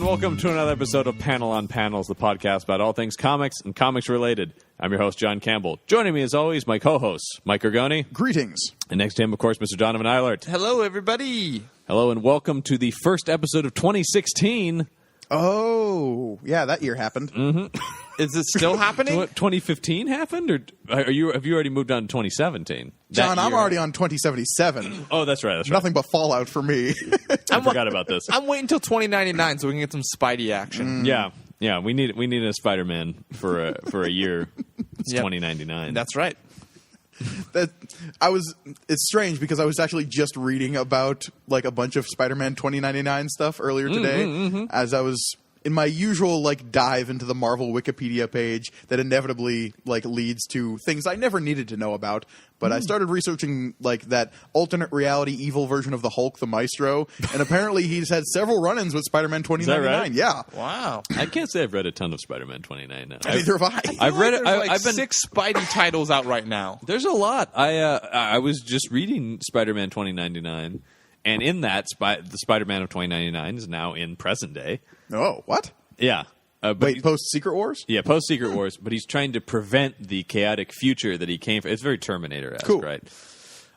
Welcome to another episode of Panel on Panels, the podcast about all things comics and comics related. I'm your host, John Campbell. Joining me, as always, my co-hosts, Mike Ergoni. Greetings. And next to him, of course, Mr. Donovan Eilert. Hello, everybody. Hello, and welcome to the first episode of 2016. Oh, yeah, that year happened. Mm-hmm. Is it still happening? 2015 happened, or have you already moved on to 2017? John, I'm already on 2077. Oh, that's right. Nothing but Fallout for me. I forgot about this. I'm waiting until 2099 so we can get some Spidey action. Yeah. We need a Spider-Man for a year. It's 2099. That's right. It's strange because I was actually just reading about like a bunch of Spider-Man 2099 stuff earlier today as I was in my usual like dive into the Marvel Wikipedia page that inevitably like leads to things I never needed to know about. But I started researching like that alternate reality evil version of the Hulk, the Maestro, and apparently he's had several run-ins with Spider-Man 2099. Right? Yeah. Wow. I can't say I've read a ton of Spider-Man 2099. Neither have I. I've read it. I've been 6 Spidey titles out right now. There's a lot. I was just reading Spider-Man 2099, and in that, the Spider-Man of 2099 is now in present day. Oh, what? Yeah. Wait, post-Secret Wars? Yeah, post-Secret Wars, but he's trying to prevent the chaotic future that he came from. It's very Terminator-esque, cool. Right?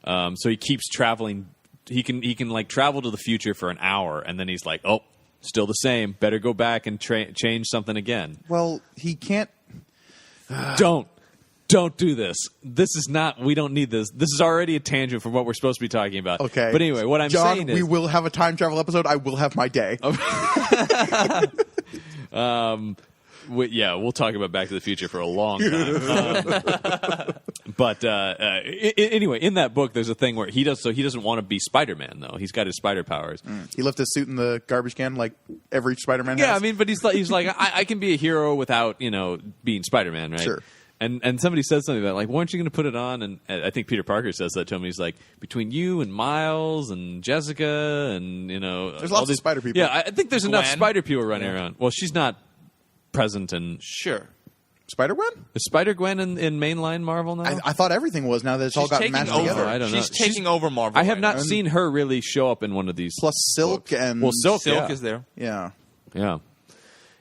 So he keeps traveling. He can like travel to the future for an hour, and then he's like, oh, still the same. Better go back and change something again. Well, he can't... Don't do this. This is not... We don't need this. This is already a tangent from what we're supposed to be talking about. Okay. But anyway, what I'm John, saying is... we will have a time travel episode. I will have my day. We'll talk about Back to the Future for a long time. Anyway, in that book, there's a thing where he doesn't want to be Spider-Man, though. He's got his spider powers. He left his suit in the garbage can like every Spider-Man Yeah, has. I mean, but he's like, I can be a hero without, being Spider-Man, right? Sure. And somebody said something about, like, weren't you going to put it on? And I think Peter Parker says that to him. He's like, between you and Miles and Jessica and, there's lots of spider people. Yeah, I think there's enough Gwen? spider people running around. Well, she's not present in... Sure. Spider-Gwen? Is Spider-Gwen in mainline Marvel now? I thought everything was now that it's all got matched together. I don't know. She's taking over Marvel. I have not seen her really show up in one of these. Plus Silk books. and... Well, Silk is there. Yeah. Yeah.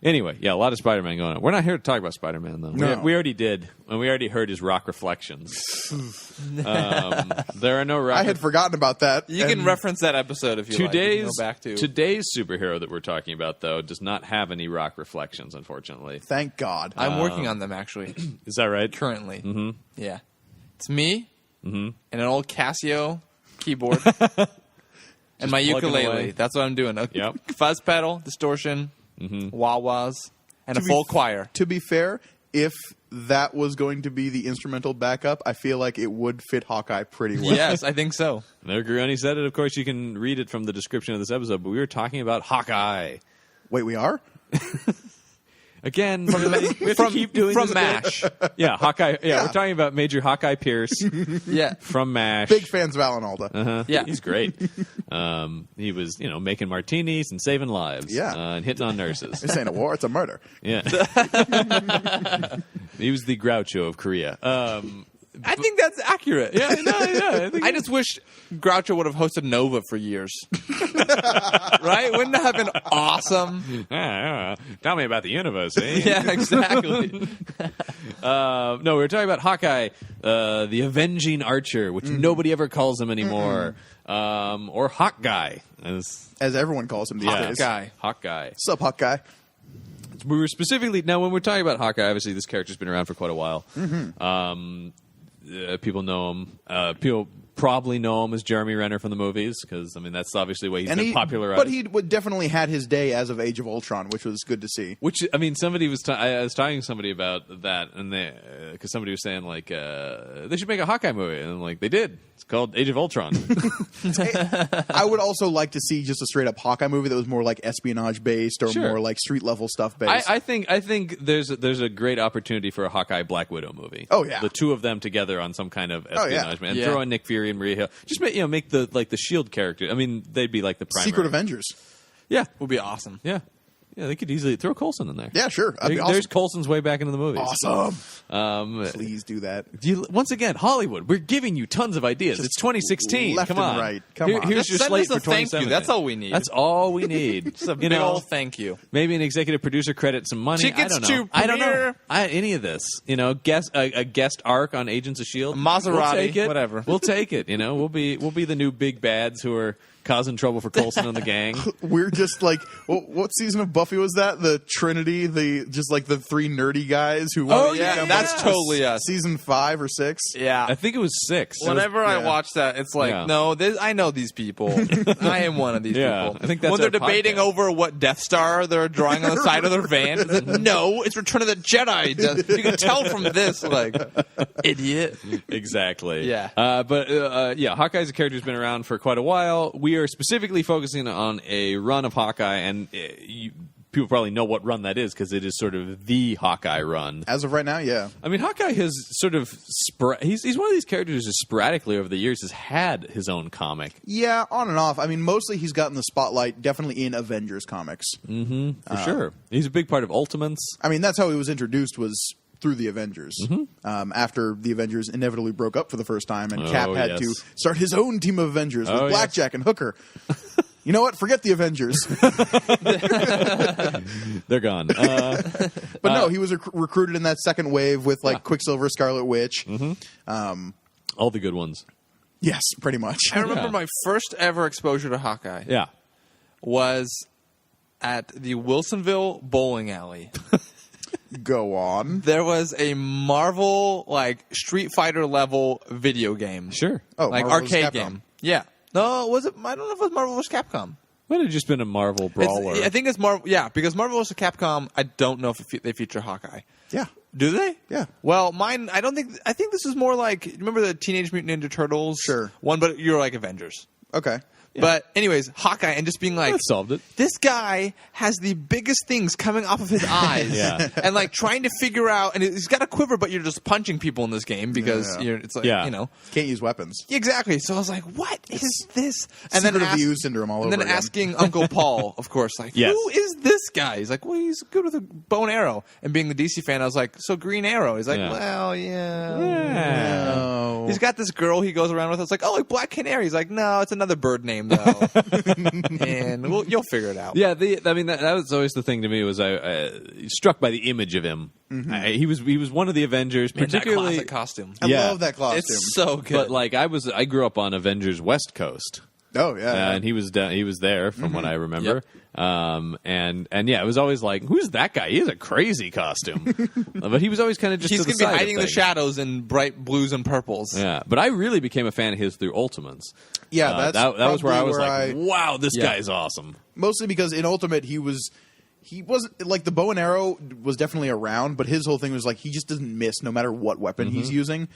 Anyway, a lot of Spider-Man going on. We're not here to talk about Spider-Man, though. No. We already did, and we already heard his rock reflections. There are no rock... I had forgotten about that. You can reference that episode if you like. You can go back to. Today's superhero that we're talking about, though, does not have any rock reflections, unfortunately. Thank God. I'm working on them, actually. Is that right? Currently. Mm-hmm. Yeah. It's me and an old Casio keyboard and my plugging away. ukulele. That's what I'm doing. A Yep. fuzz pedal, distortion, wah-wahs, and a To be full choir. To be fair, if that was going to be the instrumental backup, I feel like it would fit Hawkeye pretty well. Yes, I think so. No, Grioni said it. Of course, you can read it from the description of this episode, but we were talking about Hawkeye. Wait, we are? Again, we have to keep doing from this. MASH. Yeah, Hawkeye. Yeah, Yeah. we're talking about Major Hawkeye Pierce Yeah. from MASH. Big fans of Alan Alda. Yeah. He's great. He was, making martinis and saving lives. Yeah. And hitting on nurses. This ain't a war, it's a murder. Yeah. He was the Groucho of Korea. I think that's accurate. Yeah. I just wish Groucho would have hosted Nova for years. Right? Wouldn't that have been awesome? Tell me about the universe, eh? Yeah, exactly. No, we were talking about Hawkeye, the avenging archer, which nobody ever calls him anymore. Or Hawkguy. As everyone calls him these days. Hawkguy. Sup, Hawkeye? We were specifically... Now, when we're talking about Hawkeye, obviously this character's been around for quite a while. People know him. People probably know him as Jeremy Renner from the movies, because, that's obviously why he's been popularized. But he definitely had his day as of Age of Ultron, which was good to see. Which, somebody was... I was talking to somebody about that, and because somebody was saying, like, they should make a Hawkeye movie. And I'm like, they did. It's called Age of Ultron. I would also like to see just a straight-up Hawkeye movie that was more like espionage-based or more like street-level stuff-based. I think there's a great opportunity for a Hawkeye Black Widow movie. Oh, yeah. The two of them together on some kind of espionage, man. Yeah. Throw in Nick Fury and Maria Hill. Just make the S.H.I.E.L.D. character. They'd be like the primary. Secret Avengers. Yeah. Would be awesome. Yeah. Yeah, they could easily throw Coulson in there. Yeah, sure. That'd be There's awesome. Coulson's way back into the movies. Awesome. Please do that. Once again, Hollywood, we're giving you tons of ideas. It's 2016. left Come on. and right. Come on. Here's Just your send slate us for a thank you. 2017. That's all we need. That's all we need. Just a big old thank you. Maybe an executive producer credit, some money. Tickets I don't know. to I don't know. premiere. Any of this. A guest arc on Agents of S.H.I.E.L.D. Maserati, We'll take it. whatever. We'll take it. We'll be the new big bads who are causing trouble for Coulson and the gang. We're just like, what season of Buffy was that? The Trinity, the 3 nerdy guys who. That's totally us. Season 5 or 6. Yeah. I think it was 6. Whenever I yeah. watch that, it's like, Yeah. no, I know these people. I am one of these Yeah, people. I think that's when they're our debating podcast. over what Death Star they're drawing on the side of their van. It's like, no, it's Return of the Jedi. You can tell from this, like, idiot. Exactly. Yeah. Hawkeye's a character who's been around for quite a while. We are specifically focusing on a run of Hawkeye, and people probably know what run that is because it is sort of the Hawkeye run. As of right now, yeah. I mean, Hawkeye has sort of he's one of these characters who sporadically over the years has had his own comic. Yeah, on and off. I mean, mostly he's gotten the spotlight definitely in Avengers comics. For sure. He's a big part of Ultimates. I mean, that's how he was introduced, was through the Avengers. After the Avengers inevitably broke up for the first time, and Cap had to start his own team of Avengers with Blackjack and Hooker. You know what? Forget the Avengers. They're gone. But no, he was recruited in that second wave with Quicksilver, Scarlet Witch. All the good ones. Yes, pretty much. I remember my first ever exposure to Hawkeye Yeah. was at the Wilsonville bowling alley. Go on. There was a Marvel, Street Fighter level video game. Sure. Oh, Like Marvel vs. arcade Capcom. game. Yeah. No, was it? I don't know if it was Marvel vs. Capcom. Might have just been a Marvel brawler. I think it's Marvel. Yeah, because Marvel vs. Capcom, I don't know if they feature Hawkeye. Yeah. Do they? Yeah. Well, mine, I don't think. I think this is more like. Remember the Teenage Mutant Ninja Turtles? Sure. One, but you're like Avengers. Okay. But anyways, Hawkeye, and just being like, That solved it. this guy has the biggest things coming off of his eyes, Yeah. and trying to figure out, and he's got a quiver, but you're just punching people in this game because it's like Can't use weapons. exactly. So I was like, what is this? And Secret of ask- the U syndrome all and over then again. asking Uncle Paul, of course, Yes. who is this guy? He's like, well, he's good with a bow and arrow. And being the DC fan, I was like, so Green Arrow. He's like, Yeah. well, yeah. No. He's got this girl he goes around with. It's like, oh, like Black Canary. He's like, no, it's another bird name though. And you'll figure it out. Yeah, that was always the thing to me was I struck by the image of him. He was one of the Avengers, Man, that particularly. classic costume. I Yeah. love that costume. It's so good. But I grew up on Avengers West Coast. Oh, yeah. And he was there from what I remember. And it was always like, who's that guy? He has a crazy costume. But he was always kind of just he's to the going to be side of hiding in the things. shadows in bright blues and purples. Yeah, but I really became a fan of his through Ultimates. Yeah, that's that was where I was probably like, wow, this Yeah. guy's awesome. mostly because in Ultimate he wasn't like the bow and arrow was definitely around, but his whole thing was like he just doesn't miss no matter what weapon he's using.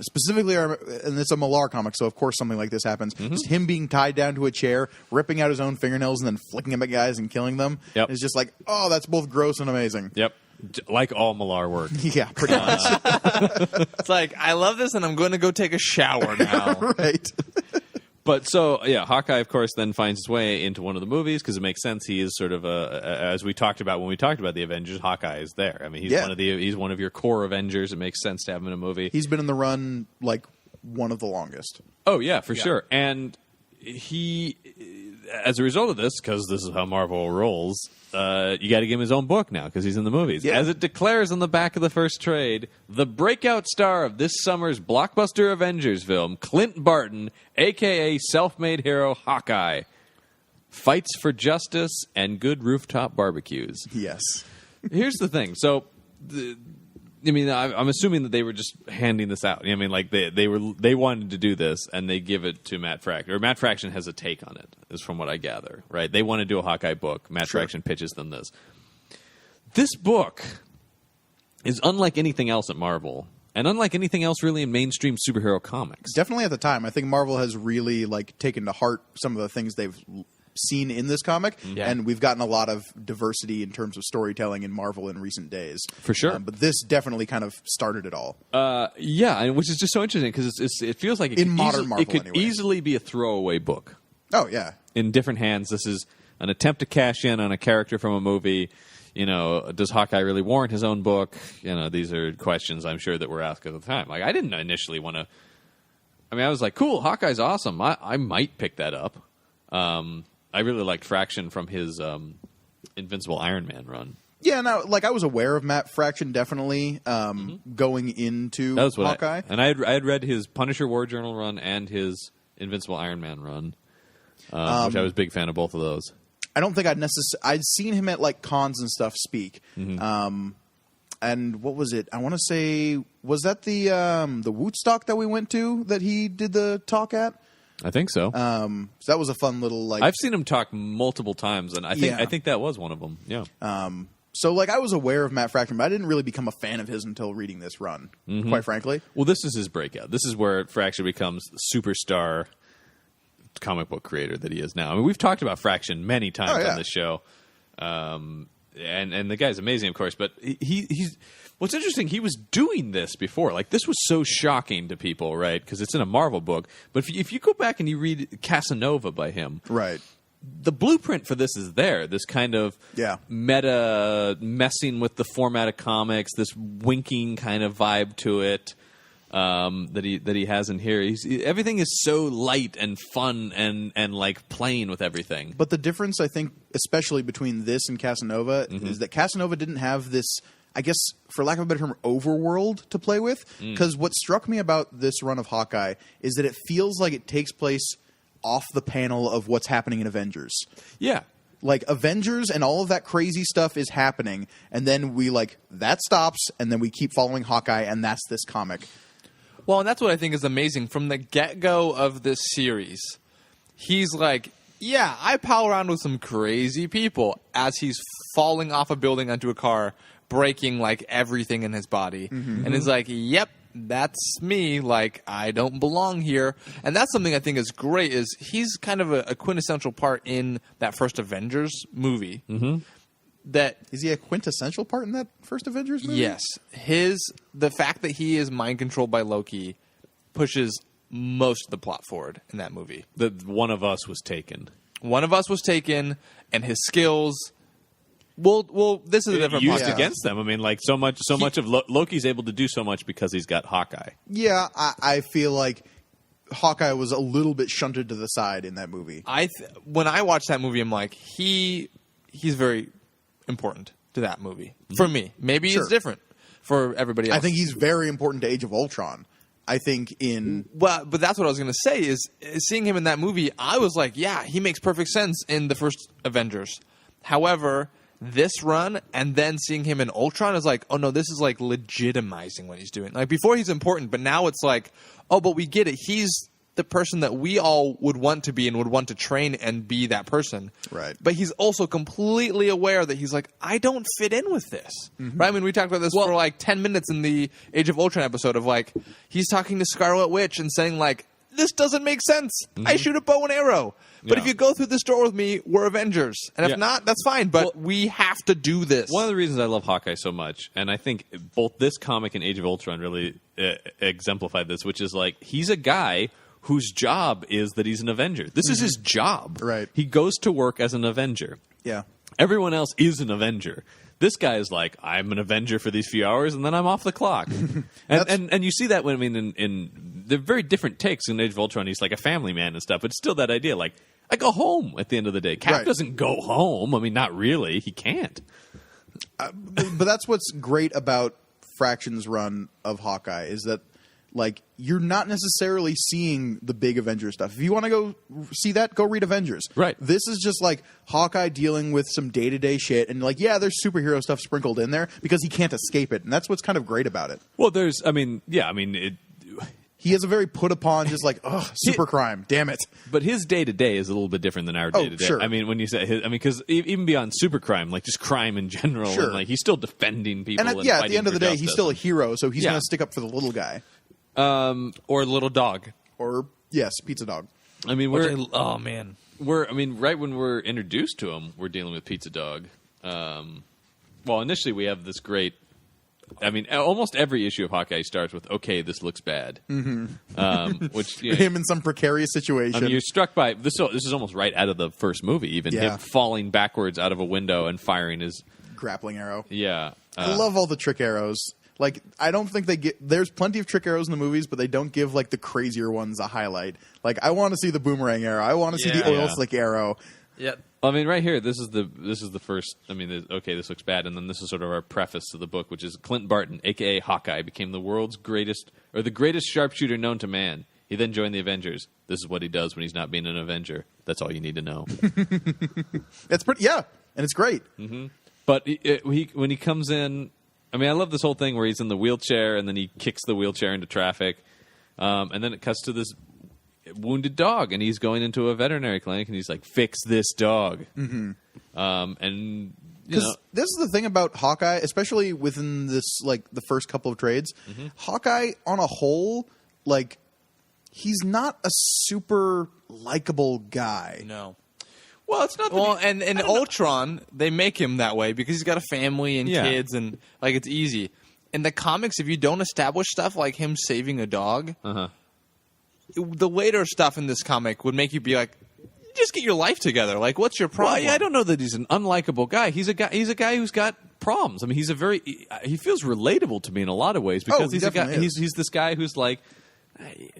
Specifically, and it's a Millar comic, so of course something like this happens. Just him being tied down to a chair, ripping out his own fingernails, and then flicking them at guys and killing them. Yep. It's just like, oh, that's both gross and amazing. Yep, like all Millar work. Yeah, pretty much. It's like, I love this, and I'm going to go take a shower now. Right. But Hawkeye, of course, then finds his way into one of the movies because it makes sense. He is sort of as we talked about when we talked about the Avengers. Hawkeye is there. I mean, he's one of your core Avengers. It makes sense to have him in a movie. He's been in the run like one of the longest. Oh yeah, for sure. And he, as a result of this, because this is how Marvel rolls, you got to give him his own book now because he's in the movies. Yeah. As it declares on the back of the first trade, the breakout star of this summer's blockbuster Avengers film, Clint Barton, a.k.a. self-made hero Hawkeye, fights for justice and good rooftop barbecues. Yes. Here's the thing. So, I'm assuming that they were just handing this out. I mean, like they wanted to do this, and they give it to Matt Fraction. Or Matt Fraction has a take on it, is from what I gather. Right? They want to do a Hawkeye book. Matt Fraction pitches them this. This book is unlike anything else at Marvel, and unlike anything else really in mainstream superhero comics. Definitely at the time. I think Marvel has really taken to heart some of the things they've seen in this comic, and we've gotten a lot of diversity in terms of storytelling in Marvel in recent days. For sure. But this definitely kind of started it all. And which is just so interesting because it feels like it In could modern Marvel, it could anyway. easily be a throwaway book. Oh, yeah. In different hands, this is an attempt to cash in on a character from a movie. You know, does Hawkeye really warrant his own book? You know, these are questions I'm sure that were asked at the time. Like, I didn't initially want to. I mean, I was like, cool, Hawkeye's awesome. I might pick that up. I really liked Fraction from his Invincible Iron Man run. Yeah, no, like I was aware of Matt Fraction definitely going into That was what Hawkeye. I had read his Punisher War Journal run and his Invincible Iron Man run, which I was a big fan of both of those. I don't think I'd seen him at like cons and stuff speak. And what was it? I want to say, was that the Woodstock that we went to that he did the talk at? I think so. So that was a fun little like. I've seen him talk multiple times, and I think that was one of them. Yeah. So like I was aware of Matt Fraction, but I didn't really become a fan of his until reading this run. Quite frankly. Well, this is his breakout. This is where Fraction becomes the superstar comic book creator that he is now. I mean, we've talked about Fraction many times on this show, and the guy's amazing, of course. But he's what's interesting. He was doing this before. Like this was so shocking to people, right? Because it's in a Marvel book. But if you go back and you read Casanova by him, right. The blueprint for this is there. This kind of meta messing with the format of comics, this winking kind of vibe to it that he has in here. Everything is so light and fun and like playing with everything. But the difference, I think, especially between this and Casanova, is that Casanova didn't have this, I guess, for lack of a better term, overworld to play with. Because what struck me about this run of Hawkeye is that it feels like it takes place off the panel of what's happening in Avengers. Yeah. Like Avengers and all of that crazy stuff is happening, and then that stops, and then we keep following Hawkeye, and that's this comic. Well, and that's what I think is amazing. From the get-go of this series, he's like, yeah, I pal around with some crazy people as he's falling off a building onto a car, breaking like everything in his body. And he's like, yep, that's me. Like, I don't belong here. And that's something I think is great, is he's kind of a quintessential part in that first Avengers movie. Is he a quintessential part in that first Avengers movie? Yes. The fact that he is mind controlled by Loki pushes most of the plot forward in that movie. That one of us was taken. One of us was taken, and his skills. Well, this is a different used podcast. against them. I mean, like so much of Loki's able to do so much because he's got Hawkeye. Yeah, I feel like Hawkeye was a little bit shunted to the side in that movie. When I watched that movie, I'm like, he's very important to that movie for me. Maybe it's different for everybody else. I think he's very important to Age of Ultron. I think but that's what I was going to say is seeing him in that movie, I was like, yeah, he makes perfect sense in the first Avengers. However, this run and then seeing him in Ultron is like, oh no, this is like legitimizing what he's doing. Like before he's important, but now it's like, oh, but we get it. He's the person that we all would want to be and would want to train and be that person. Right. But he's also completely aware that he's like, I don't fit in with this. Right? I mean, we talked about this for like 10 minutes in the Age of Ultron episode of like, he's talking to Scarlet Witch and saying like, this doesn't make sense. I shoot a bow and arrow. But if you go through this door with me, we're Avengers. And if not, that's fine. But we have to do this. One of the reasons I love Hawkeye so much, and I think both this comic and Age of Ultron really exemplified this, which is like, he's a guy whose job is that he's an Avenger. This is his job. Right. He goes to work as an Avenger. Yeah. Everyone else is an Avenger. This guy is like, I'm an Avenger for these few hours, and then I'm off the clock. and you see that when in they're very different takes in Age of Ultron. He's like a family man and stuff, but it's still that idea. Like, I go home at the end of the day. Cap doesn't go home. I mean, not really. He can't. But that's what's great about Fraction's run of Hawkeye is that, like, you're not necessarily seeing the big Avengers stuff. If you want to go see that, go read Avengers. Right. This is just like Hawkeye dealing with some day-to-day shit, and like, yeah, there's superhero stuff sprinkled in there because he can't escape it, and that's what's kind of great about it. Well, he has a very put upon, just like, ugh, super crime, damn it. But his day-to-day is a little bit different than our day-to-day. Sure. I mean, when you say because even beyond super crime, like just crime in general, and like he's still defending people. And at the end of the day, he's still a hero, so he's going to stick up for the little guy. Or little dog. Or, yes, pizza dog. I mean, right when we're introduced to him, we're dealing with Pizza Dog. Well, initially we have this great I mean, almost every issue of Hawkeye starts with, okay, this looks bad. Which him in some precarious situation. I mean, you're struck by this. This is almost right out of the first movie. Even him falling backwards out of a window and firing his grappling arrow. Yeah, I love all the trick arrows. Like, I don't think they get. There's plenty of trick arrows in the movies, but they don't give like the crazier ones a highlight. Like, I want to see the boomerang arrow. I want to see the oil slick arrow. Yep. I mean, right here, this is the first. I mean, okay, this looks bad, and then this is sort of our preface to the book, which is Clint Barton, aka Hawkeye, became the world's greatest, or the greatest sharpshooter known to man. He then joined the Avengers. This is what he does when he's not being an Avenger. That's all you need to know. It's pretty, and it's great. Mm-hmm. But when he comes in, I mean, I love this whole thing where he's in the wheelchair and then he kicks the wheelchair into traffic, and then it cuts to this wounded dog, and he's going into a veterinary clinic, and he's like, "Fix this dog." Mm-hmm. And because this is the thing about Hawkeye, especially within this like the first couple of trades, Hawkeye on a whole, like, he's not a super likable guy. No. Well, it's not. Well, and in Ultron, they make him that way because he's got a family and kids, and like it's easy. In the comics, if you don't establish stuff like him saving a dog, the later stuff in this comic would make you be like, just get your life together. Like, what's your problem? Well, I don't know that he's an unlikable guy. He's a guy who's got problems. I mean, he feels relatable to me in a lot of ways because he's a guy. He's this guy who's like.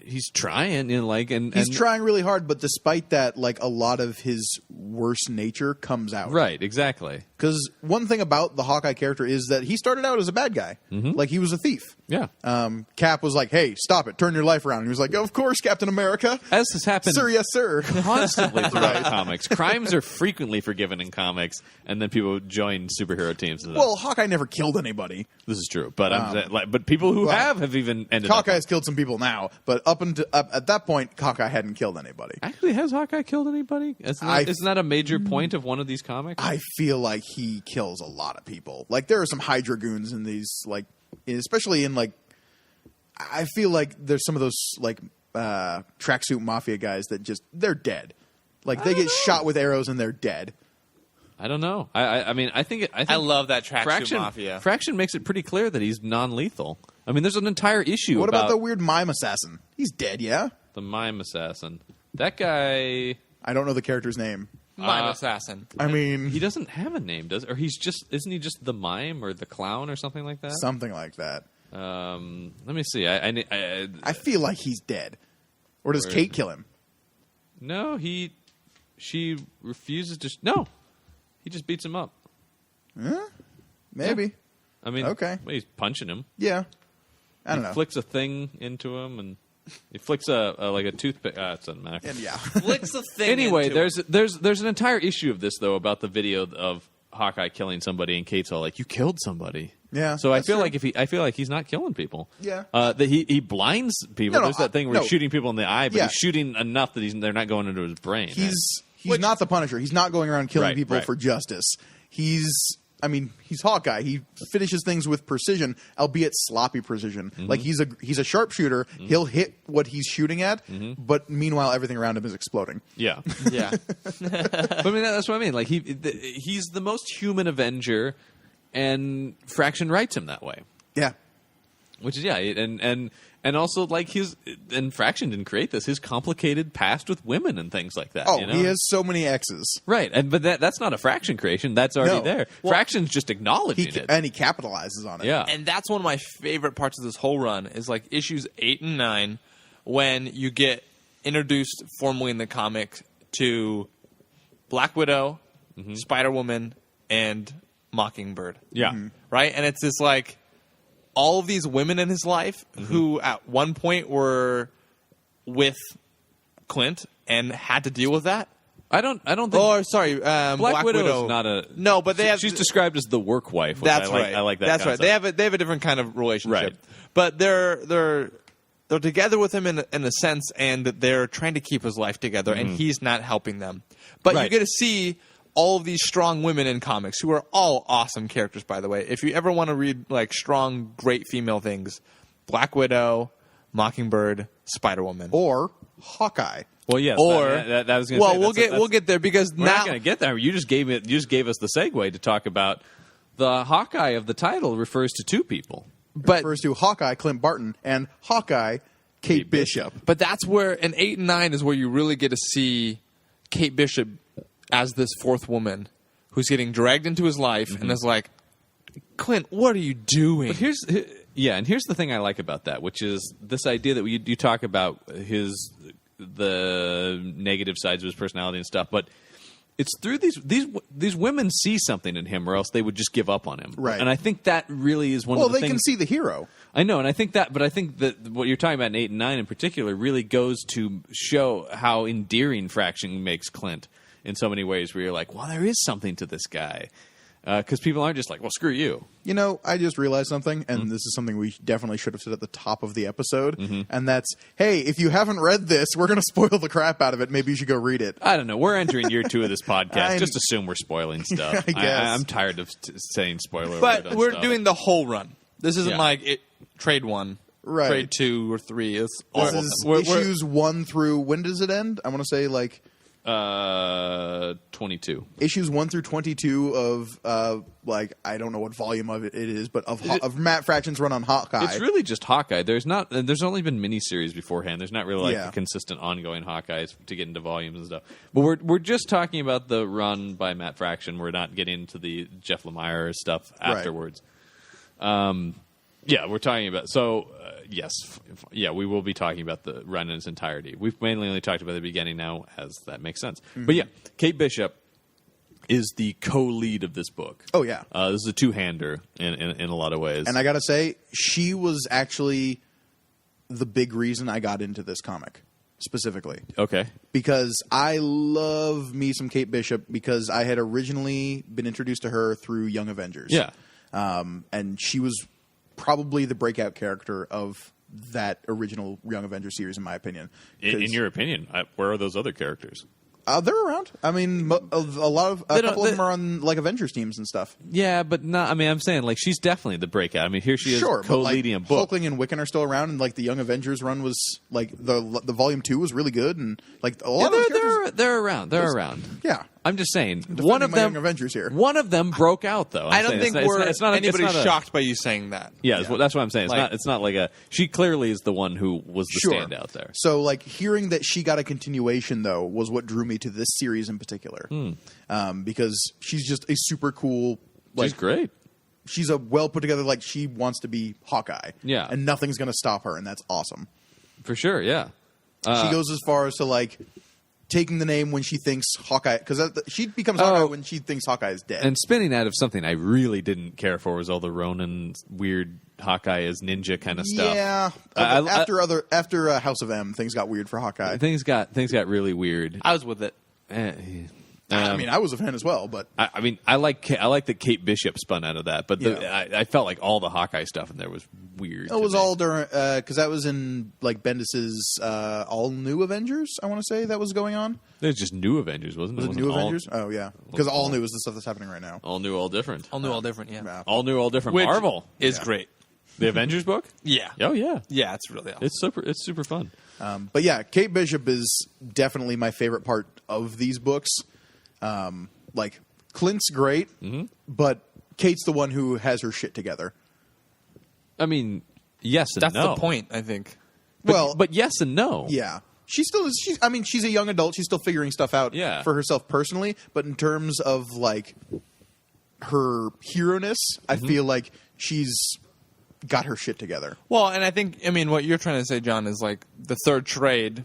He's trying, and he's trying really hard, but despite that, like, a lot of his worst nature comes out. Right, exactly. Because one thing about the Hawkeye character is that he started out as a bad guy. Like, he was a thief. Yeah. Cap was like, "Hey, stop it. Turn your life around." And he was like, "Of course, Captain America." As has happened. Sir, yes, sir. Constantly throughout comics. Crimes are frequently forgiven in comics, and then people join superhero teams. Well, Hawkeye never killed anybody. This is true. But but people who have even ended up... Hawkeye's killed some people now, but up at that point, Hawkeye hadn't killed anybody. Actually, has Hawkeye killed anybody? Isn't that a major point of one of these comics? I feel like he kills a lot of people. Like, there are some Hydra goons in these, like, especially in, like, I feel like there's some of those, like, tracksuit mafia guys that they're dead. Like, they get shot with arrows and they're dead. I don't know. I mean, I think I love that tracksuit mafia. Fraction makes it pretty clear that he's non-lethal. I mean, there's an entire issue. What about the weird mime assassin? He's dead, yeah? The mime assassin. That guy... I don't know the character's name. Mime assassin. I mean... He doesn't have a name, does? Or isn't he just the mime or the clown or something like that? Something like that. Let me see. I feel like he's dead. Or does Kate kill him? No, she refuses to... No. He just beats him up. Maybe. Yeah. I mean, okay. Well, he's punching him. Yeah. I don't know. He flicks a thing into him, and he flicks a toothpick. It doesn't matter. And flicks a thing. Anyway, into there's an entire issue of this though about the video of Hawkeye killing somebody, and Kate's all like, "You killed somebody." Yeah. So I feel like he's not killing people. Yeah. That he blinds people. There's that thing where he's shooting people in the eye, but he's shooting enough that they're not going into his brain. He's not the Punisher. He's not going around killing people for justice. He's Hawkeye. He finishes things with precision, albeit sloppy precision. Like, he's a sharpshooter. He'll hit what he's shooting at, but meanwhile everything around him is exploding. Yeah. Yeah. But I mean, that's what I mean. Like, he's the most human Avenger, and Fraction writes him that way. Yeah. Which is and also, like, and Fraction didn't create this, his complicated past with women and things like that. Oh, he has so many exes. Right, but that's not a Fraction creation. That's already there. Well, Fraction's just acknowledging it. And he capitalizes on it. Yeah. And that's one of my favorite parts of this whole run is, like, issues 8 and 9 when you get introduced formally in the comic to Black Widow, Spider-Woman, and Mockingbird. Yeah. Right? And it's this, like... all of these women in his life who at one point were with Clint and had to deal with that. I don't think. Oh, sorry, Black Widow is not a. No, but she's described as the work wife. That's right. I like that. That's concept. right. They have a different kind of relationship. Right. But they're together with him in a sense, and they're trying to keep his life together, and he's not helping them. But you get to see all of these strong women in comics who are all awesome characters, by the way. If you ever want to read, like, strong, great female things, Black Widow, Mockingbird, Spider-Woman. Or Hawkeye. Well, yes. Or that was going to say. We'll get there because we're now not going to get there. You just gave us the segue to talk about the Hawkeye of the title refers to two people. But refers to Hawkeye, Clint Barton, and Hawkeye, Kate Bishop. But that's where, in 8 and 9 is where you really get to see Kate Bishop as this fourth woman who's getting dragged into his life and is like, Clint, what are you doing? But here's the thing I like about that, which is this idea that you talk about the negative sides of his personality and stuff, but it's through these women see something in him, or else they would just give up on him. Right. And I think that really is one of the things. Well, they can see the hero. I know, and I think that what you're talking about in 8 and 9 in particular really goes to show how endearing Fraction makes Clint in so many ways, where you're like, well, there is something to this guy. Because people aren't just like, well, screw you. You know, I just realized something, and this is something we definitely should have said at the top of the episode, and that's, hey, if you haven't read this, we're going to spoil the crap out of it. Maybe you should go read it. I don't know. We're entering year 2 of this podcast. Just assume we're spoiling stuff. I guess. I'm tired of saying spoiler alert But on we're stuff. doing the whole run. This isn't like trade 1, Right. trade 2 or 3. It's all This of is them. issues 1 through, when does it end? I want to say, like... 22. Issues 1 through 22 of, like, I don't know what volume of it is, but of Matt Fraction's run on Hawkeye. It's really just Hawkeye. There's only been miniseries beforehand. There's not really Yeah. a consistent ongoing Hawkeyes to get into volumes and stuff. But we're just talking about the run by Matt Fraction. We're not getting into the Jeff Lemire stuff afterwards. Yeah, we're talking about yes, we will be talking about the run in its entirety. We've mainly only talked about the beginning now, as that makes sense. But yeah, Kate Bishop is the co-lead of this book. Oh, yeah. This is a two-hander in a lot of ways. And I gotta say, she was actually the big reason I got into this comic, specifically. Okay. Because I love me some Kate Bishop, because I had originally been introduced to her through Young Avengers. Yeah. And she was probably the breakout character of that original Young Avengers series, in my opinion. In your opinion, where are those other characters? They're around. I mean, a couple of them are on like Avengers teams and stuff. Yeah, but not. I mean, I'm saying like she's definitely the breakout. I mean, here she is co-leading a book. Hulkling and Wiccan are still around, and like the Young Avengers run was like the volume 2 was really good, and like a lot of those characters, they're around. They're around. Yeah, I'm just saying defending one of my them Young Avengers here. One of them broke out though. I don't think anybody's shocked by you saying that. Yeah, that's what I'm saying. It's not like a. She clearly is the one who was the standout there. So like hearing that she got a continuation though was what drew me to this series in particular, because she's just a super cool. Like, she's great. She's a well put together. Like she wants to be Hawkeye. Yeah, and nothing's going to stop her, and that's awesome. For sure. Yeah. She goes as far as to like taking the name when she thinks Hawkeye, because she becomes Hawkeye when she thinks Hawkeye is dead. And spinning out of something I really didn't care for was all the Ronin weird Hawkeye as ninja kind of stuff. Yeah, after House of M, things got weird for Hawkeye. Things got really weird. I was with it. I mean, I was a fan as well, but I mean, I like that Kate Bishop spun out of that, but I felt like all the Hawkeye stuff in there was weird. It was all during because that was in like Bendis's All New Avengers. I want to say that was going on. It was just New Avengers, wasn't it? Was it New Avengers? Oh yeah, because All New is the stuff that's happening right now. All new, all different. All new, all different. Yeah. All new, all different. Which Marvel is great. The Avengers book. Yeah. Oh yeah. Yeah, it's really awesome. It's super fun. But yeah, Kate Bishop is definitely my favorite part of these books. Like Clint's great, but Kate's the one who has her shit together. I mean, yes and That's no. the point, I think. But yes and no. Yeah. She still is. I mean, she's a young adult. She's still figuring stuff out for herself personally. But in terms of like her hero-ness, I feel like she's got her shit together. Well, and I think, what you're trying to say, John, is like the third trade,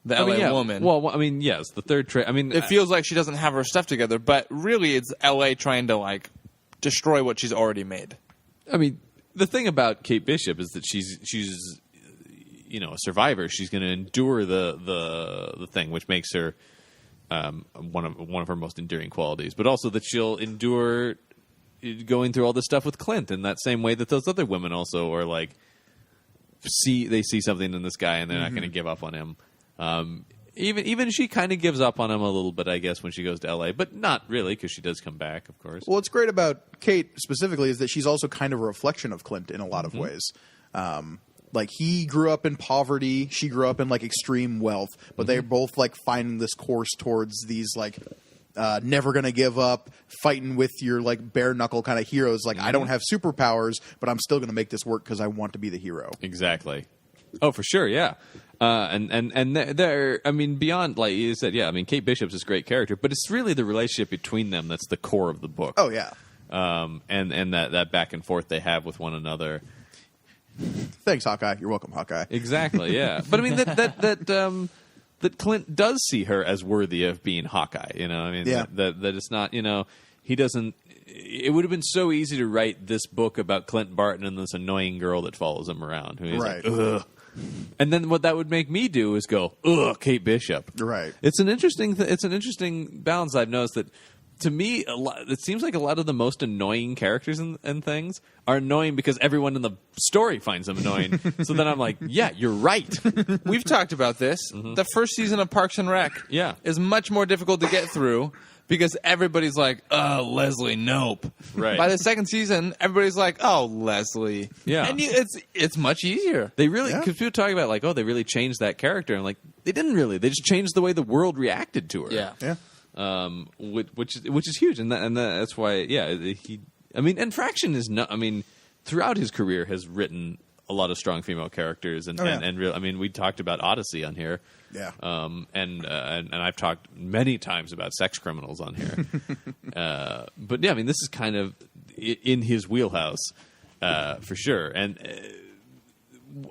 the LA woman. Well, I mean, yes, the third trade. I mean, it feels like she doesn't have her stuff together, but really it's LA trying to like destroy what she's already made. I mean, the thing about Kate Bishop is that she's a survivor. She's going to endure the thing, which makes her one of her most endearing qualities. But also that she'll endure going through all this stuff with Clint in that same way that those other women also are like they see something in this guy and they're not going to give up on him. Even she kind of gives up on him a little bit, I guess, when she goes to L.A., but not really, because she does come back, of course. Well, what's great about Kate specifically is that she's also kind of a reflection of Clint in a lot of ways. Like, he grew up in poverty, she grew up in, like, extreme wealth, but they're both, like, finding this course towards these, like, never gonna give up, fighting with your like bare knuckle kind of heroes. Like I don't have superpowers, but I'm still gonna make this work because I want to be the hero. Exactly. Oh, for sure, yeah. And they're, I mean, beyond, like you said, yeah, I mean, Kate Bishop's this great character, but it's really the relationship between them that's the core of the book. Oh, yeah. And that back and forth they have with one another. Thanks, Hawkeye. You're welcome, Hawkeye. Exactly, yeah. But I mean, that Clint does see her as worthy of being Hawkeye, you know? I mean, yeah. that it's not, you know, he doesn't. It would have been so easy to write this book about Clint Barton and this annoying girl that follows him around. Who Right. Like, ugh. And then what that would make me do is go, ugh, Kate Bishop. Right. It's an interesting balance I've noticed that, to me, it seems like a lot of the most annoying characters and things are annoying because everyone in the story finds them annoying. So then I'm like, yeah, you're right. We've talked about this. The first season of Parks and Rec is much more difficult to get through because everybody's like, oh, Leslie, nope. Right. By the second season, everybody's like, oh, Leslie. Yeah. And it's much easier. They really, because people talk about like, oh, they really changed that character. And like, they didn't really. They just changed the way the world reacted to her. Yeah. Yeah. Which is huge, and that's why, yeah. And Fraction is not. I mean, throughout his career, has written a lot of strong female characters, and real. I mean, we talked about Odyssey on here, Yeah. and I've talked many times about sex criminals on here, but yeah, I mean, this is kind of in his wheelhouse for sure, and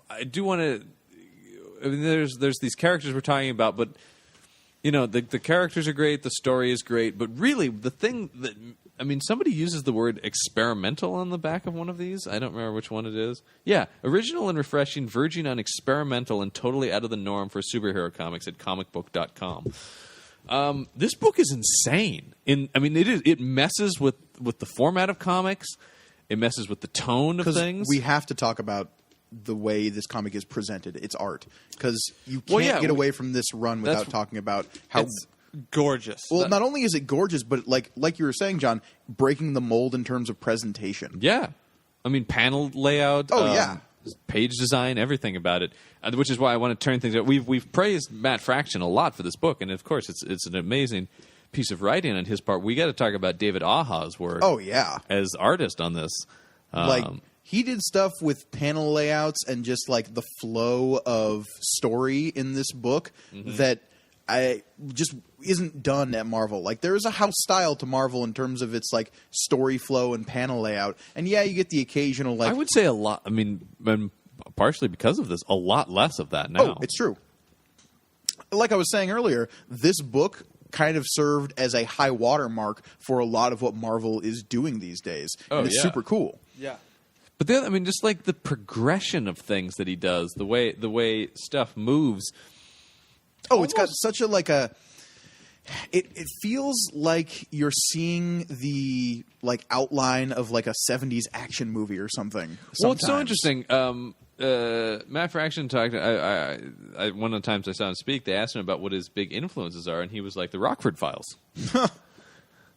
I do want to. I mean, there's these characters we're talking about, but. You know, the characters are great, the story is great, but really the thing that, I mean, somebody uses the word experimental on the back of one of these. I don't remember which one it is. Yeah, original and refreshing, verging on experimental and totally out of the norm for superhero comics at comicbook.com. This book is insane. It messes with the format of comics. It messes with the tone of things. We have to talk about the way this comic is presented. It's art. Because you can't get away from this run without talking about how... It's gorgeous. Well, not only is it gorgeous, but like you were saying, John, breaking the mold in terms of presentation. Yeah. I mean, panel layout. Oh, yeah. Page design, everything about it, which is why I want to turn things out. We've praised Matt Fraction a lot for this book, and of course it's an amazing piece of writing on his part. We got to talk about David Aja's work. Oh, yeah. As artist on this. He did stuff with panel layouts and just like the flow of story in this book that I just isn't done at Marvel. Like there is a house style to Marvel in terms of its like story flow and panel layout. And yeah, you get the occasional like I would say a lot. I mean, partially because of this, a lot less of that now. Oh, it's true. Like I was saying earlier, this book kind of served as a high watermark for a lot of what Marvel is doing these days. And it's super cool. Yeah. But then, I mean, just like the progression of things that he does, the way stuff moves. Oh, it's got such a like a. It feels like you're seeing the like outline of like a '70s action movie or something. Well, it's so interesting. Matt Fraction talked. I one of the times I saw him speak, they asked him about what his big influences are, and he was like the Rockford Files.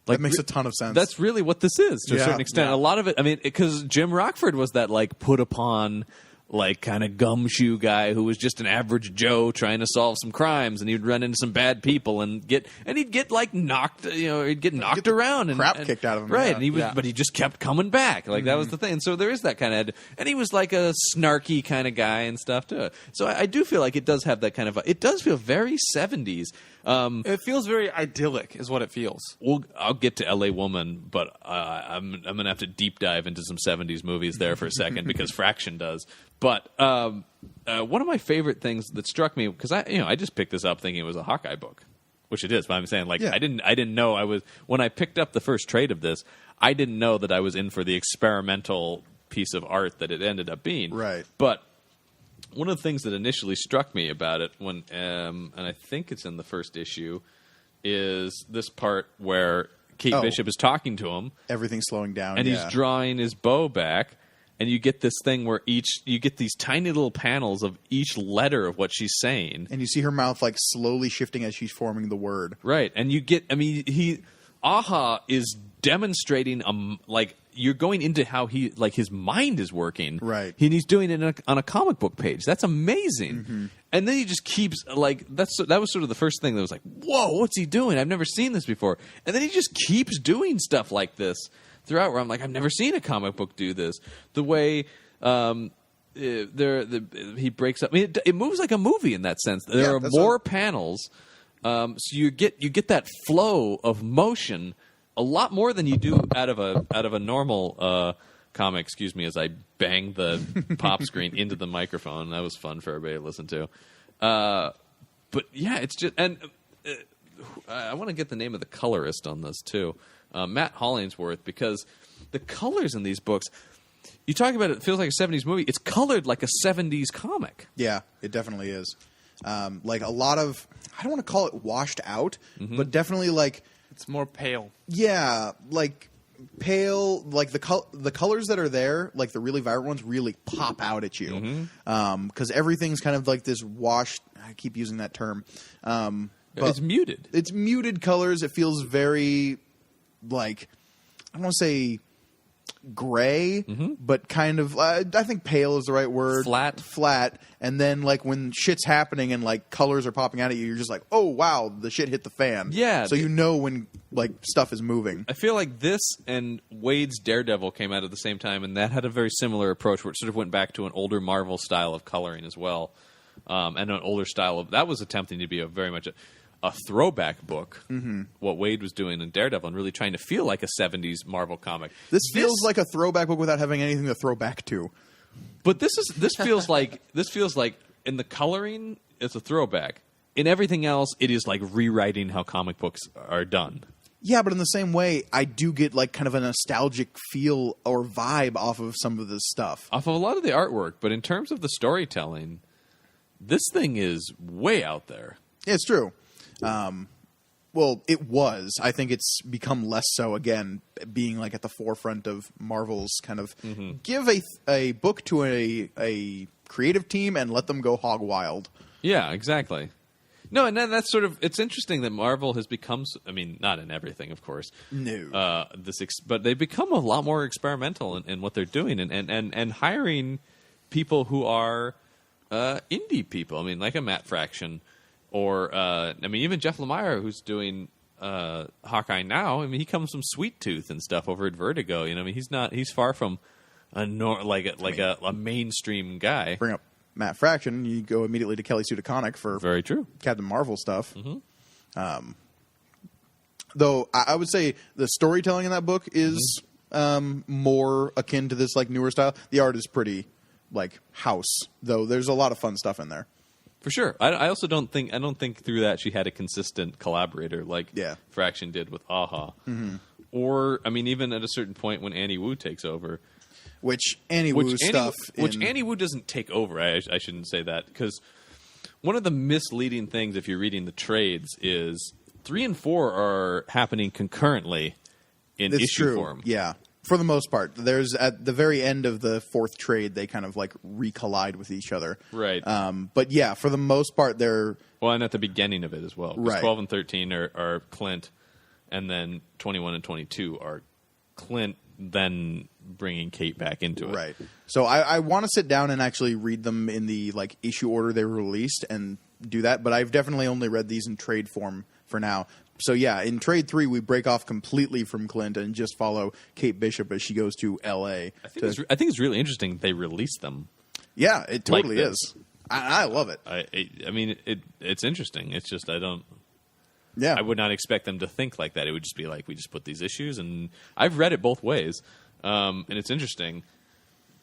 Like, that makes a ton of sense. That's really what this is to a certain extent. Yeah. A lot of it, I mean, because Jim Rockford was that like put upon, like kind of gumshoe guy who was just an average Joe trying to solve some crimes, and he'd run into some bad people and he'd get like knocked, he'd get knocked around and crap kicked out of him, right? Yeah. And he was, but he just kept coming back. Like that was the thing. And so there is that kind of, and he was like a snarky kind of guy and stuff too. So I do feel like it does have that kind of. It does feel very 70s. It feels very idyllic, is what it feels. Well, I'll get to L.A. Woman, but I'm gonna have to deep dive into some 70s movies there for a second because Fraction does. But one of my favorite things that struck me, because I just picked this up thinking it was a Hawkeye book, which it is. But I'm saying I didn't know I was, when I picked up the first trade of this, I didn't know that I was in for the experimental piece of art that it ended up being. Right. But one of the things that initially struck me about it, when and I think it's in the first issue, is this part where Kate Bishop is talking to him. Everything's slowing down, and he's drawing his bow back, and you get this thing where you get these tiny little panels of each letter of what she's saying, and you see her mouth like slowly shifting as she's forming the word. Right, and you get, I mean, Aja is demonstrating like. You're going into how his mind is working. Right. And he's doing it on a comic book page. That's amazing. And then he just keeps like that was sort of the first thing that was like, whoa, what's he doing? I've never seen this before. And then he just keeps doing stuff like this throughout, where I'm like, I've never seen a comic book do this. The way he breaks up. I mean, it moves like a movie in that sense. There are more panels, so you get that flow of motion a lot more than you do out of a normal comic. Excuse me, as I bang the pop screen into the microphone. That was fun for everybody to listen to. But yeah, it's just, and I want to get the name of the colorist on this too, Matt Hollingsworth, because the colors in these books. You talk about it feels like a 70s movie. It's colored like a 70s comic. Yeah, it definitely is. Like a lot of, I don't want to call it washed out, but definitely like... It's more pale. Yeah, like pale, like the colors that are there, like the really vibrant ones, really pop out at you. Because everything's kind of like this washed, I keep using that term. But it's muted. It's muted colors. It feels very, like, I don't want to say... gray, but kind of I think pale is the right word. Flat. And then like when shit's happening and like colors are popping out at you, you're just like, oh wow, the shit hit the fan. Yeah. So you know when like stuff is moving. I feel like this and Wade's Daredevil came out at the same time, and that had a very similar approach where it sort of went back to an older Marvel style of coloring as well, and an older style of that was attempting to be very much a throwback book, what Wade was doing in Daredevil, and really trying to feel like a 70s Marvel comic. This feels like a throwback book without having anything to throw back to. But this feels like in the coloring, it's a throwback. In everything else, it is like rewriting how comic books are done. Yeah, but in the same way, I do get like kind of a nostalgic feel or vibe off of some of this stuff. Off of a lot of the artwork, but in terms of the storytelling, this thing is way out there. Yeah, it's true. Well, it was. I think it's become less so again, being like at the forefront of Marvel's kind of give a book to a creative team and let them go hog wild. Yeah, exactly. No, and then that's sort of, it's interesting that Marvel has become, I mean, not in everything, of course. No. But they've become a lot more experimental in what they're doing and hiring people who are indie people. I mean, like a Matt Fraction. Or, I mean, even Jeff Lemire, who's doing Hawkeye now, I mean, he comes from Sweet Tooth and stuff over at Vertigo. You know, I mean, he's far from a mainstream guy. Bring up Matt Fraction, you go immediately to Kelly Sue DeConnick for very true Captain Marvel stuff. Though I would say the storytelling in that book is more akin to this like newer style. The art is pretty like house, though. There's a lot of fun stuff in there. For sure. I also don't think through that she had a consistent collaborator like Fraction did with Aha. Or, I mean, even at a certain point when Annie Wu takes over. Which Annie Wu doesn't take over. I shouldn't say that. Because one of the misleading things, if you're reading the trades, is 3 and 4 are happening concurrently in issue form. Yeah. For the most part, there's at the very end of the 4th trade, they kind of like recollide with each other. Right. But yeah, for the most part, they're and at the beginning of it as well. Right. 12 and 13 are Clint, and then 21 and 22 are Clint, then bringing Kate back into it. Right. So I want to sit down and actually read them in the like issue order they were released and do that. But I've definitely only read these in trade form for now. So yeah, in trade 3, we break off completely from Clint and just follow Kate Bishop as she goes to L.A. I think it's really interesting they released them. Yeah, it totally is. I love it. I mean, it's interesting. It's just Yeah, I would not expect them to think like that. It would just be like, we just put these issues, and I've read it both ways, and it's interesting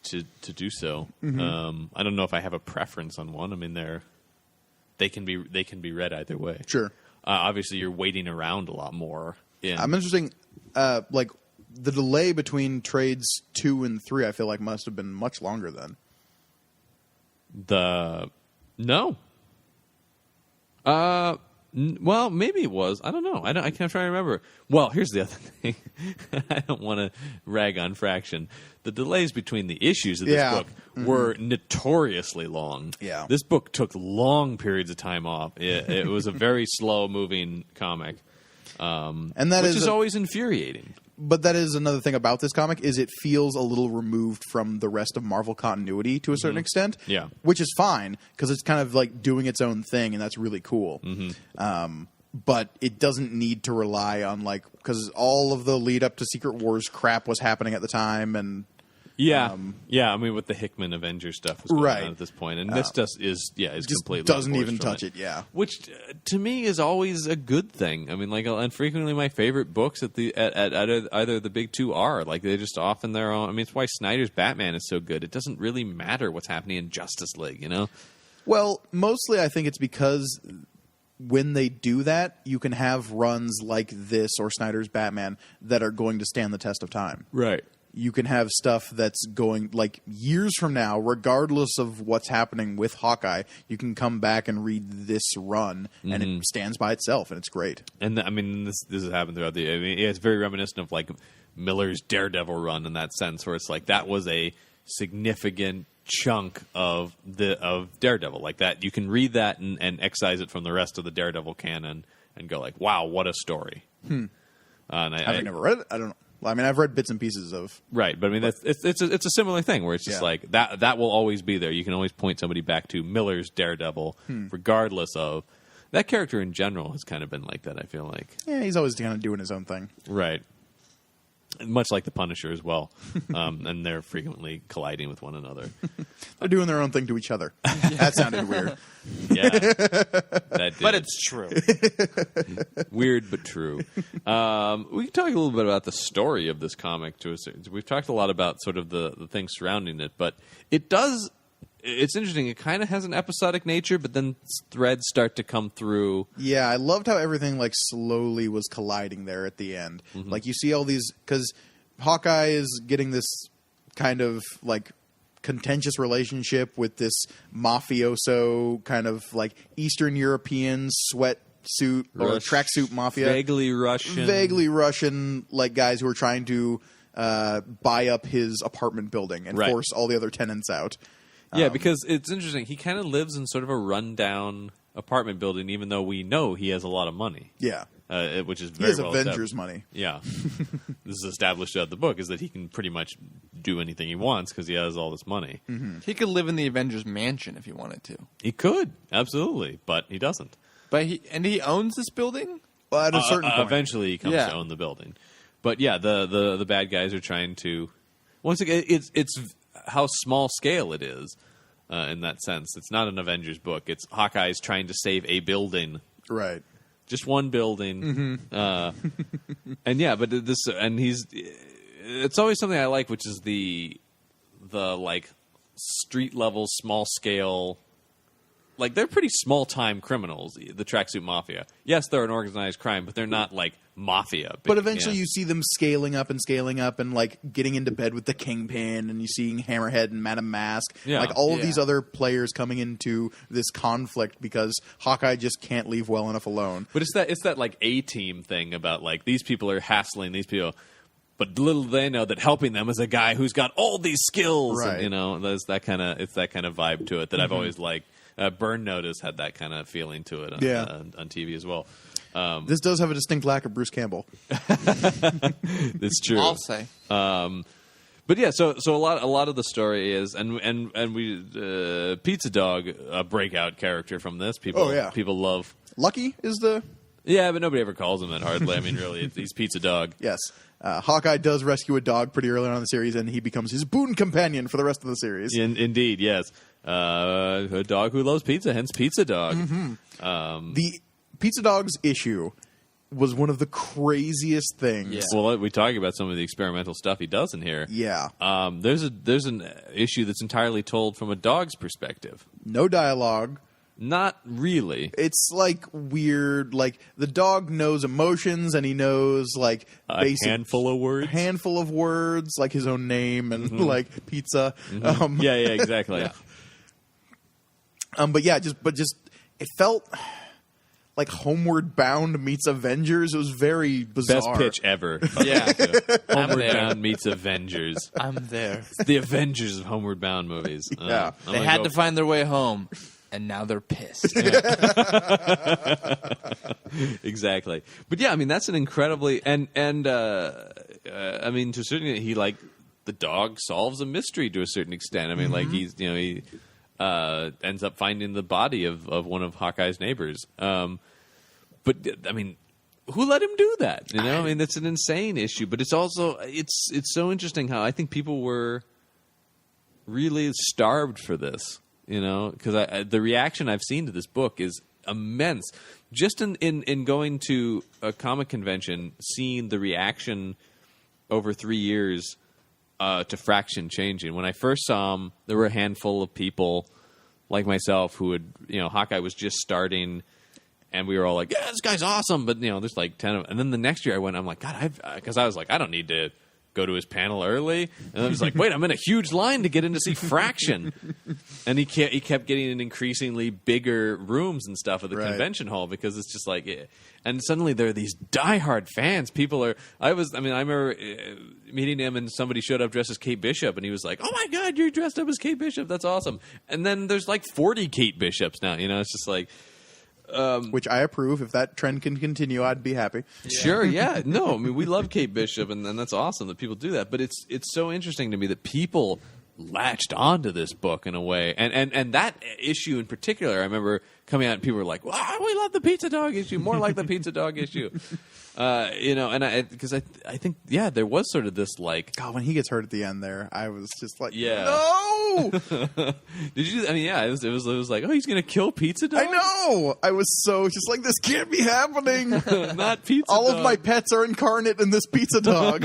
to do so. I don't know if I have a preference on one. I mean, they can be read either way. Sure. Obviously, you're waiting around a lot more. I'm interesting. Like the delay between trades 2 and 3, I feel like must have been much longer then. No. Well, maybe it was. I don't know. I can't try to remember. Well, here's the other thing. I don't want to rag on Fraction. The delays between the issues of this book were notoriously long. Yeah. This book took long periods of time off. It was a very slow-moving comic, and that which is always infuriating. But that is another thing about this comic is it feels a little removed from the rest of Marvel continuity to a certain extent. Yeah. Which is fine because it's kind of like doing its own thing, and that's really cool. But it doesn't need to rely on because all of the lead up to Secret Wars crap was happening at the time, and Yeah, I mean, with the Hickman Avengers stuff was going Right. on at this point, and this just is just completely doesn't divorced even from touch it. Yeah. which to me is always a good thing. I mean, and frequently my favorite books at either the big two are they're just off in their own. I mean, it's why Snyder's Batman is so good. It doesn't really matter what's happening in Justice League, Well, mostly I think it's because when they do that, you can have runs like this or Snyder's Batman that are going to stand the test of time. Right. You can have stuff that's going years from now, regardless of what's happening with Hawkeye. You can come back and read this run, and it stands by itself, and it's great. And I mean, this has happened throughout it's very reminiscent of Miller's Daredevil run in that sense, where it's that was a significant chunk of Daredevil, that you can read that and excise it from the rest of the Daredevil canon and go wow, what a story. And I've never read it. I don't know. Well, I mean, I've read bits and pieces of. Right, but I mean, it's a similar thing where it's just that will always be there. You can always point somebody back to Miller's Daredevil, regardless of that character in general has kind of been like that. I feel like He's always kind of doing his own thing. right, much like the Punisher as well, and they're frequently colliding with one another. They're doing their own thing to each other. That sounded weird. Yeah, that did. But it's true. Weird but true. We can talk a little bit about the story of this comic. We've talked a lot about sort of the things surrounding it, but it does. It's interesting. It kind of has an episodic nature, but then threads start to come through. Yeah, I loved how everything slowly was colliding there at the end. You see all these because Hawkeye is getting this kind of contentious relationship with this mafioso kind of Eastern European sweatsuit or tracksuit mafia, vaguely Russian guys who are trying to buy up his apartment building and force all the other tenants out. Yeah, because it's interesting. He kind of lives in sort of a rundown apartment building, even though we know he has a lot of money. Yeah. Which is He very has well Avengers established. money. Yeah. This is established throughout the book, is that he can pretty much do anything he wants because he has all this money. He could live in the Avengers mansion if he wanted to. He could, absolutely, but he doesn't. But he owns this building? Well, at a certain point. Eventually he comes to own the building. But yeah, the bad guys are trying to... Once again, it's how small scale it is in that sense. It's not an Avengers book. It's Hawkeye's trying to save a building. Right. Just one building. And yeah, but it's always something I like, which is the street level, small scale. They're pretty small time criminals, the Tracksuit Mafia. Yes, they're an organized crime, but they're not mafia. But eventually you see them scaling up and getting into bed with the Kingpin, and you see Hammerhead and Madame Mask. Yeah. All of these other players coming into this conflict because Hawkeye just can't leave well enough alone. But it's that A-team thing about these people are hassling these people. But little do they know that helping them is a guy who's got all these skills. Right. And, there's that kind of vibe to it that I've always liked. Burn Notice had that kind of feeling to it on TV as well. This does have a distinct lack of Bruce Campbell. It's true. I'll say. But yeah, so a lot of the story is, and we Pizza Dog, a breakout character from this. People love. Lucky is the... Yeah, but nobody ever calls him that hardly. I mean, really, he's Pizza Dog. Yes. Hawkeye does rescue a dog pretty early on in the series, and he becomes his boon companion for the rest of the series. Indeed, yes. A dog who loves pizza, hence Pizza Dog. The Pizza Dog's issue was one of the craziest things. Yeah. Well, we talk about some of the experimental stuff he does in here. Yeah. There's an issue that's entirely told from a dog's perspective. No dialogue. Not really. It's weird. The dog knows emotions, and he knows A handful of words, his own name and pizza. Yeah, exactly. Yeah. But just it felt like Homeward Bound meets Avengers. It was very bizarre. Best pitch ever. Yeah. Homeward there. Bound meets Avengers. I'm there. The Avengers of Homeward Bound movies. Yeah. They had to find their way home. and now they're pissed. Exactly. But yeah, I mean, that's an incredibly I mean, to a certain extent, he like the dog solves a mystery to a certain extent. I mean, like he ends up finding the body of one of Hawkeye's neighbors. But I mean, who let him do that? You know, I mean, that's an insane issue. But it's also it's so interesting how I think people were really starved for this. You know, because the reaction I've seen to this book is immense. Just in going to a comic convention, seeing the reaction over 3 years to Fraction changing. When I first saw him, there were a handful of people like myself who had, Hawkeye was just starting, and we were all like, yeah, this guy's awesome. But, there's like 10 of them. And then the next year I went, I'm like, God, because I was like, I don't need to go to his panel early. And I was like, wait, I'm in a huge line to get in to see Fraction. And he kept getting in increasingly bigger rooms and stuff at the convention hall, because it's just like, and suddenly there are these diehard fans. I remember meeting him, and somebody showed up dressed as Kate Bishop, and he was like, oh my God, you're dressed up as Kate Bishop. That's awesome. And then there's like 40 Kate Bishops now, it's just like, which I approve. If that trend can continue, I'd be happy. Sure, yeah. No, I mean, we love Kate Bishop, and that's awesome that people do that. But it's so interesting to me that people latched onto this book in a way. And that issue in particular, I remember coming out and people were like, wow, we love the pizza dog issue, more like the pizza dog issue. Because I think, yeah, there was sort of this like... God, when he gets hurt at the end there, I was just like, yeah. No! Did you? I mean, yeah, it was like, oh, he's going to kill Pizza Dog? I know! I was so just like, this can't be happening! Not Pizza All Dog. of my pets are incarnate in this pizza dog.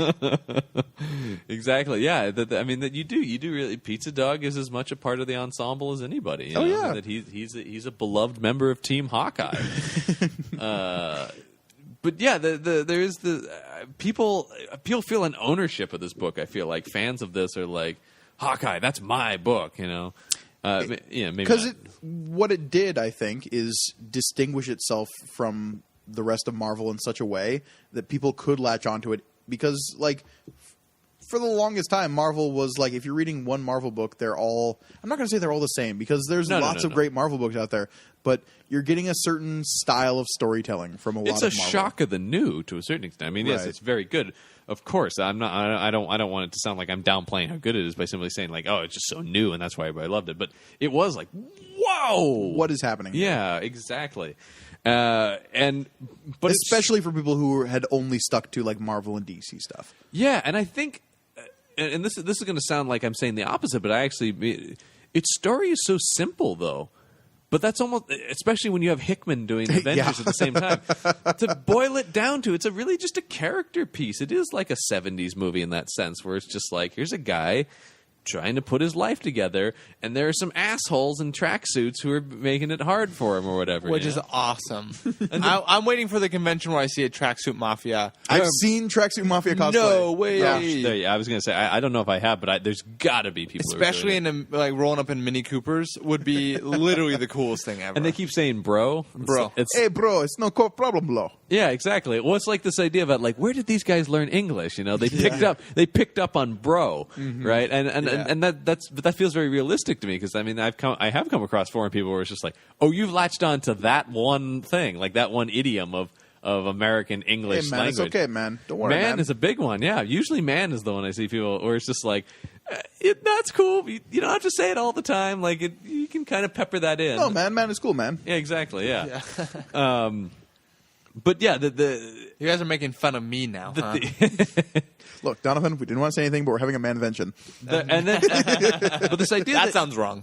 Exactly, yeah. That you do really... Pizza Dog is as much a part of the ensemble as anybody. Yeah. That he's a beloved member of Team Hawkeye. But yeah, there is people feel an ownership of this book. I feel like fans of this are like, Hawkeye, that's my book, maybe because what it did, I think, is distinguish itself from the rest of Marvel in such a way that people could latch onto it. Because, like, for the longest time, Marvel was like, if you're reading one Marvel book, they're all... I'm not going to say they're all the same, because there's lots of great Marvel books out there, but you're getting a certain style of storytelling from a lot of Marvel. It's a shock of the new, to a certain extent. I mean, yes, it's very good. Of course, I don't want it to sound like I'm downplaying how good it is by simply saying like, oh, it's just so new and that's why everybody loved it. But it was like, whoa, what is happening? Yeah, exactly. But especially for people who had only stuck to like Marvel and DC stuff. Yeah, and I think, and this is going to sound like I'm saying the opposite, but its story is so simple though. But that's almost, especially when you have Hickman doing Avengers at the same time. To boil it down to, it's really just a character piece. It is like a 70s movie in that sense, where it's just like, here's a guy trying to put his life together, and there are some assholes in tracksuits who are making it hard for him or whatever. Which is awesome. I'm waiting for the convention where I see a tracksuit mafia. I've seen tracksuit mafia cosplay. No way. Yeah, I was going to say, I don't know if I have, but there's got to be people especially like rolling up in Mini Coopers would be literally the coolest thing ever. And they keep saying bro. Hey, bro, it's no problem, bro. Yeah, exactly. Well, it's like this idea about like, where did these guys learn English? They picked up on bro, right? And that feels very realistic to me, because I mean I have come across foreign people where it's just like, oh, you've latched on to that one thing, like that one idiom of American English language. It's okay, man. Don't worry, man is a big one. Yeah, usually man is the one I see people where it's just like, that's cool. You don't have to say it all the time. Like you can kind of pepper that in. No, man is cool, man. Yeah, exactly. Yeah. But yeah, you guys are making fun of me now. Huh? Look, Donovan, we didn't want to say anything, but we're having a manvention. But this idea that sounds wrong.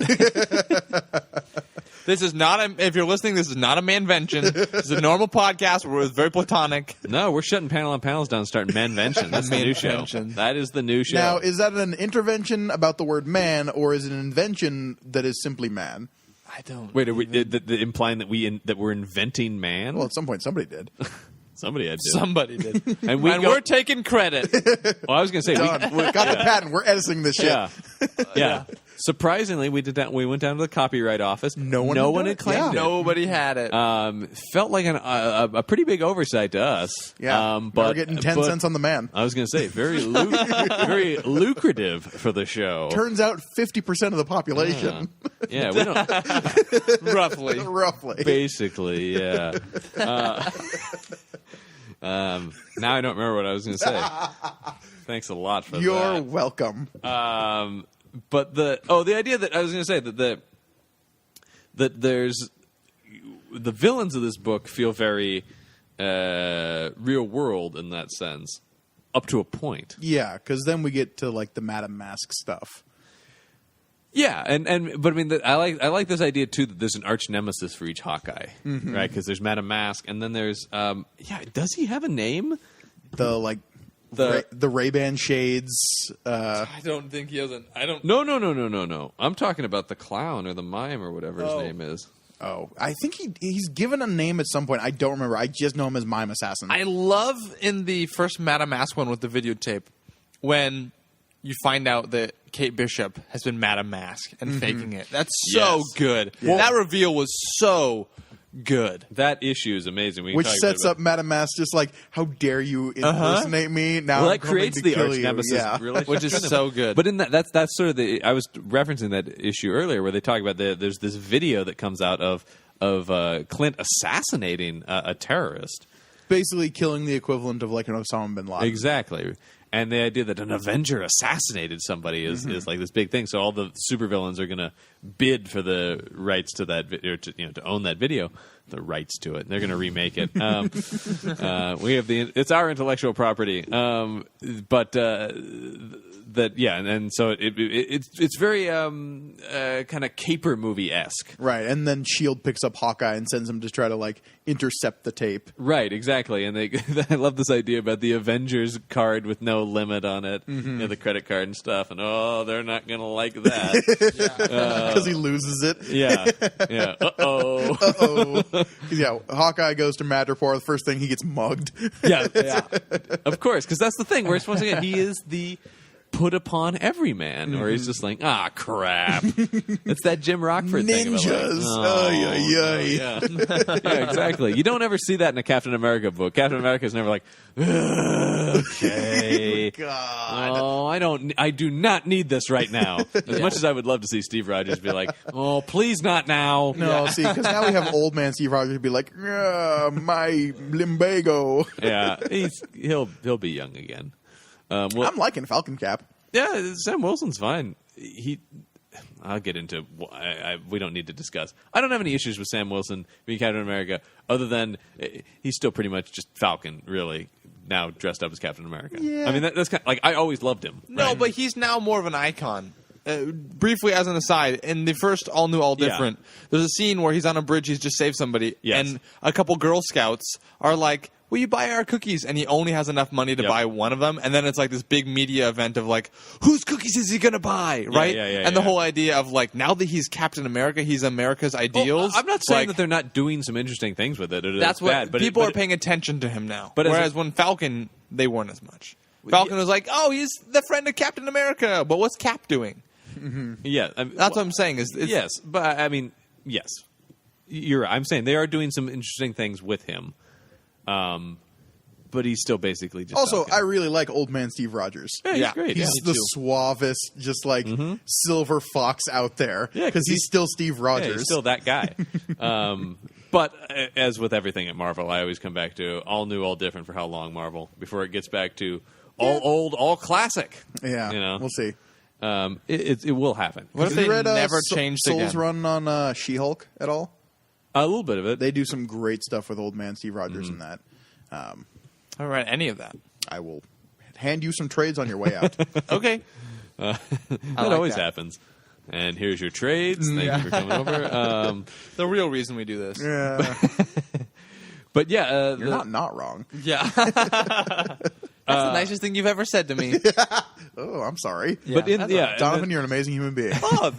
This is not if you're listening, this is not a manvention. This is a normal podcast where it's very platonic. No, we're shutting panel on panels down and starting manvention. That's the new show. That is the new show. Now, is that an intervention about the word man, or is it an invention that is simply man? I don't. Wait, are we implying that we're inventing man? Well, at some point, somebody did. Somebody had to. Somebody did. And we're taking credit. Well, I was going to say, we got the patent. We're editing this shit. Yeah. Surprisingly, we went down to the copyright office. No one had claimed Yeah. it. Nobody had it. Felt like a pretty big oversight to us. Yeah, but we're getting 10 cents on the man. I was going to say very very lucrative for the show. Turns out 50% of the population. Yeah, we don't. Roughly. Roughly. Basically, yeah. Now I don't remember what I was going to say. Thanks a lot for You're that. welcome. But the idea that I was going to say that there's the villains of this book feel very real world in that sense, up to a point. Yeah, because then we get to like the Madame Mask stuff. Yeah, but I mean, I like this idea too that there's an arch nemesis for each Hawkeye, right? Because there's Madame Mask, and then there's does he have a name? The Ray-Ban shades. I don't think he has an. I don't. No. I'm talking about the clown or the mime or whatever his name is. Oh, I think he's given a name at some point. I don't remember. I just know him as Mime Assassin. I love in the first Madame Mask one with the videotape when you find out that Kate Bishop has been Madame Mask and faking it. That's so Yes. good. Well, that reveal was so good. That issue is amazing. Which sets up Madame Mask just like, how dare you impersonate me? Now well, I'm that creates coming to the kill arch you. nemesis Yeah. relationship, Which is so good. But in that's sort of I was referencing that issue earlier where they talk about there's this video that comes out of Clint assassinating a terrorist, Basically killing the equivalent of like an Osama bin Laden. exactly. And the idea that an Avenger assassinated somebody is like this big thing. So all the supervillains are going to bid for the rights to that video, to own that video, the rights to it. They're going to remake it. We have it's our intellectual property. And so it's very kind of caper movie-esque. Right, and then S.H.I.E.L.D. picks up Hawkeye and sends him to try to like intercept the tape. Right, exactly. And I love this idea about the Avengers card with no limit on it, the credit card and stuff. And they're not going to like that. Because he loses it. Yeah. Uh-oh. Yeah, Hawkeye goes to Madripoor. The first thing, he gets mugged. Yeah. Of course, because that's the thing. We're supposed to get he is the put upon everyman, or he's just like, crap. It's that Jim Rockford thing. Ninjas. Yeah, exactly. You don't ever see that in a Captain America book. Captain America is never like, okay. God. I do not need this right now. As much as I would love to see Steve Rogers be like, please not now. No, see, because now we have old man Steve Rogers be like, my limbago. Yeah, he'll be young again. I'm liking Falcon Cap. Yeah, Sam Wilson's fine. I'll get into. We don't need to discuss. I don't have any issues with Sam Wilson being Captain America, other than he's still pretty much just Falcon, really. Now dressed up as Captain America. Yeah. I mean, that's kind of, like I always loved him. No, right? but he's now more of an icon. Briefly, as an aside, in the first All New, All Different, there's a scene where he's on a bridge, he's just saved somebody, and a couple Girl Scouts are like, will you buy our cookies? And he only has enough money to buy one of them, and then it's like this big media event of like, whose cookies is he going to buy, right? And the whole idea of like, now that he's Captain America, he's America's ideals. I'm not saying that they're not doing some interesting things with it. That's what bad, but people are paying attention to him now. But whereas when Falcon, they weren't as much. Falcon was like, he's the friend of Captain America, but what's Cap doing? Yeah, that's what I'm saying. Yes, but I mean, yes, you're right. I'm saying they are doing some interesting things with him, but he's still basically just. Also, Falcon. I really like old man Steve Rogers. Yeah, he's great. He's yeah. the suavest, just like silver fox out there. Yeah, because he's still Steve Rogers. Yeah, he's still that guy. But as with everything at Marvel, I always come back to all new, all different for how long Marvel before it gets back to all old, all classic. Yeah, we'll see. It will happen. What if Have they you read never changed Soul's again? run on She-Hulk at all? A little bit of it. They do some great stuff with old man Steve Rogers in that. I haven't read any of that. I will hand you some trades on your way out. Okay. That like always that. happens. And here's your trades. Thank you for coming over. The real reason we do this. Yeah, But yeah, you're not wrong. Yeah. That's the nicest thing you've ever said to me. Oh, I'm sorry. But in Donovan, you're an amazing human being.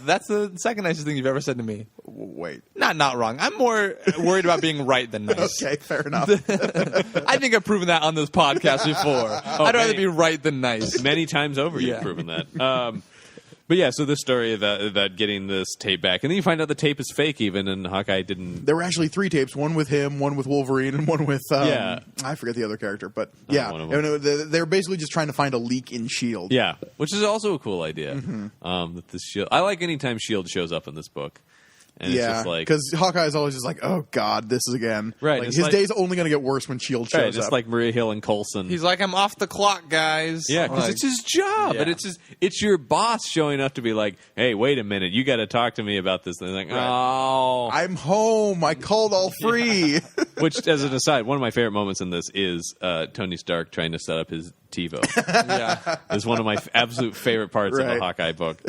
That's the second nicest thing you've ever said to me. Wait. Not wrong. I'm more worried about being right than nice. Okay, fair enough. I think I've proven that on this podcast before. I'd rather be right than nice. many times over, you've Yeah. proven that. But yeah, so this story about getting this tape back, and then you find out the tape is fake even, and Hawkeye didn't... There were actually 3 tapes, one with him, one with Wolverine, and one with... Yeah. I forget the other character, but yeah. One of them. They're basically just trying to find a leak in S.H.I.E.L.D. Yeah, which is also a cool idea. That this shield, I like anytime S.H.I.E.L.D. shows up in this book. And it's just like... because Hawkeye is always just like, oh, God, this is again. Right, Like, it's his like- day's only going to get worse when S.H.I.E.L.D. shows Right, up. just like Maria Hill and Coulson. He's like, I'm off the clock, guys. Yeah, because Like- it's his job, Yeah. and it's your boss showing up to be like, "Hey, wait a minute, you got to talk to me about this." And they're like, "Oh, I'm home. I called all 3. Which, as an aside, one of my favorite moments in this is Tony Stark trying to set up his TiVo. yeah. It's one of my absolute favorite parts of Right. the Hawkeye book.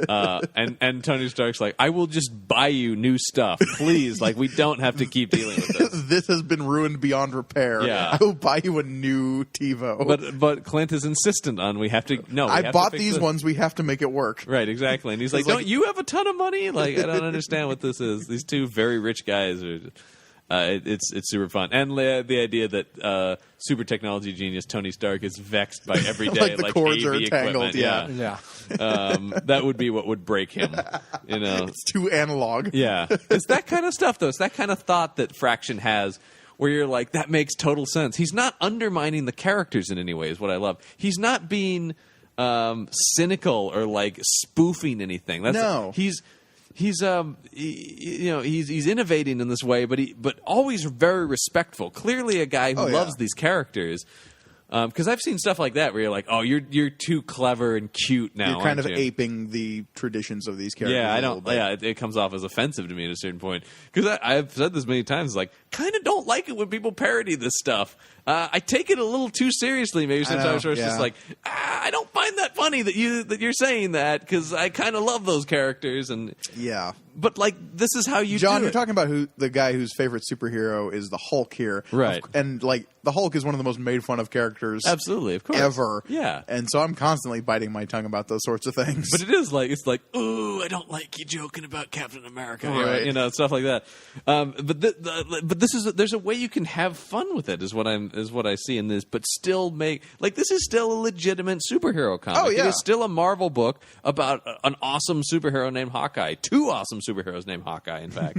And Tony Stark's like, "I will just buy you new stuff, please. Like, we don't have to keep dealing with this." This has been ruined beyond repair. Yeah. I will buy you a new TiVo. But Clint is insistent on we have to. No, we I have bought to fix these this. ones. We have to make it work. Right, exactly. And he's like, It's like- "Don't you have a ton of money?" Like, I don't understand what this is. These two very rich guys are. It's super fun, and the idea that super technology genius Tony Stark is vexed by everyday Like the cords AV are tangled, equipment. Yeah. That would be what would break him. You know, It's too analog. yeah. It's that kind of stuff, though. It's that kind of thought that Fraction has, where you're like, that makes total sense. He's not undermining the characters in any way. Is what I love. He's not being cynical or like spoofing anything. No. He's innovating in this way, but always very respectful. Clearly, a guy who Oh, yeah. loves these characters. Because I've seen stuff like that where you're like, oh, you're too clever and cute now. You're kind of aren't you? aping the traditions of these characters. Yeah, I a don't. little bit. Yeah, it comes off as offensive to me at a certain point because I've said this many times. Like, kind of don't like it when people parody this stuff. I take it a little too seriously. Maybe sometimes where it's just like, I don't find that funny that you're saying that because I kind of love those characters and Yeah. But like, this is how you John, do you're it. talking about the guy whose favorite superhero is the Hulk here. Right. And like the Hulk is one of the most made fun of characters Absolutely, of course, ever. Yeah. And so I'm constantly biting my tongue about those sorts of things. But it is like, it's like, ooh, I don't like you joking about Captain America, Right. you know, stuff like that. But this is there's a way you can have fun with it, is what I see in this, but still make like this is still a legitimate superhero comic. Oh, yeah. It is still a Marvel book about an awesome superhero named Hawkeye, 2 awesome superheroes named Hawkeye, in fact.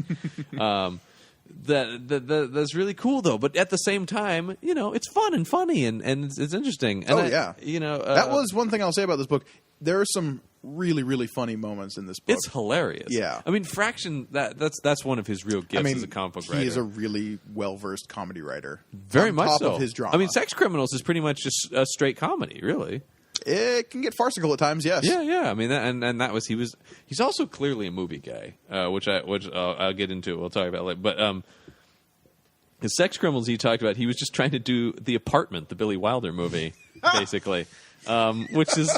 That's really cool though, but at the same time, you know, it's fun and funny and it's interesting. And yeah. you know, that was one thing I'll say about this book. There are some really, really funny moments in this book. It's hilarious. Yeah. I mean, Fraction, that's one of his real gifts as a comic book writer. he is a really well-versed comedy writer. Very on much top so. of his drama. I mean, Sex Criminals is pretty much just a straight comedy, really. It can get farcical at times, yes. Yeah. I mean, and that was he's also clearly a movie guy, which I'll get into. We'll talk about later. But his Sex Criminals, he talked about he was just trying to do The Apartment, the Billy Wilder movie, basically, which is.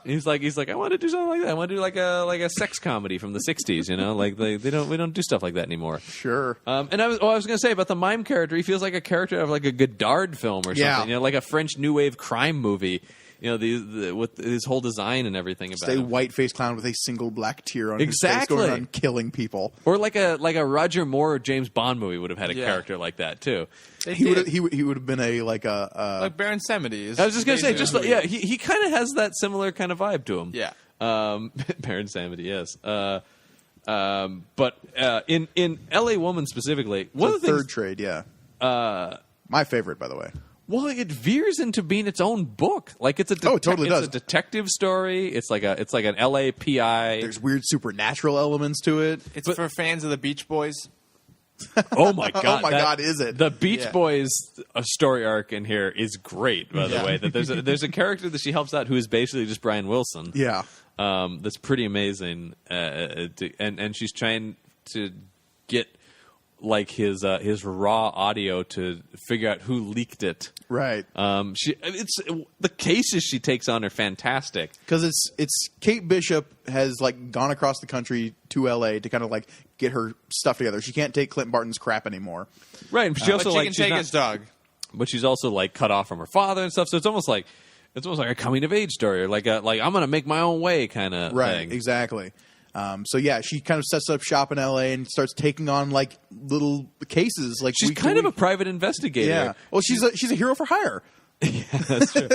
He's like, I want to do something like that. I want to do like a sex comedy from the '60s, you know, like we don't do stuff like that anymore. Sure. And I was going to say about the mime character. He feels like a character of like a Godard film or something, Yeah. you know, like a French New Wave crime movie. You know, with his whole design and everything about A him. white-faced clown with a single black tear on his face Exactly. going around killing people. Or like a Roger Moore or James Bond movie would have had a Yeah. character like that too. They He would did. he would have been a like Baron Samedi. Is I was just going to say, just like, basically- yeah, he kind of has that similar kind of vibe to him. Yeah. Baron Samedi, yes. But in L.A. Woman specifically, one of the third things. trade, yeah. My favorite, by the way. Well, it veers into being its own book. Like it's a Oh, it totally it's does. a detective story. It's like an LA PI. There's weird supernatural elements to it. It's for fans of the Beach Boys. Oh my god! Oh my God, is it? The Beach Yeah. Boys story arc in here is great. By the Yeah. way, that there's a character that she helps out who is basically just Brian Wilson. Yeah. That's pretty amazing. And she's trying to get like his raw audio to figure out who leaked it. Right. The cases she takes on are fantastic. Because it's Kate Bishop has like gone across the country to LA to kind of like get her stuff together. She can't take Clint Barton's crap anymore. Right. And she also But she can take his dog. but she's also like cut off from her father and stuff. So it's almost like a coming of age story, or like I'm going to make my own way kind of Right. thing. Exactly. So yeah, she kind of sets up shop in LA and starts taking on like little cases. Like She's week to kind of a week. private investigator. Yeah. Well, she's a hero for hire. That's true.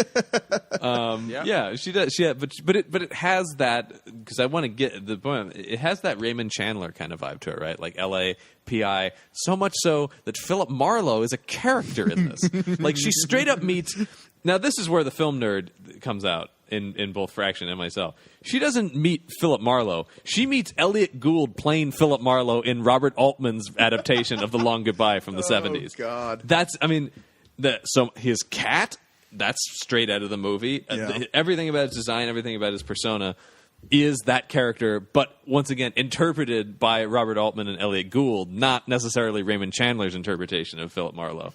Yeah, she does. But it has that, because I want to get the point. It has that Raymond Chandler kind of vibe to it, right? Like L.A. P.I. So much so that Philip Marlowe is a character in this. Like, she straight up meets. Now, this is where the film nerd comes out in both Fraction and myself. She doesn't meet Philip Marlowe. She meets Elliot Gould playing Philip Marlowe in Robert Altman's adaptation of The Long Goodbye from the 70s. Oh, God. That's, I mean, so his cat, that's straight out of the movie. Yeah. Everything about his design, everything about his persona is that character, but once again, interpreted by Robert Altman and Elliot Gould, not necessarily Raymond Chandler's interpretation of Philip Marlowe.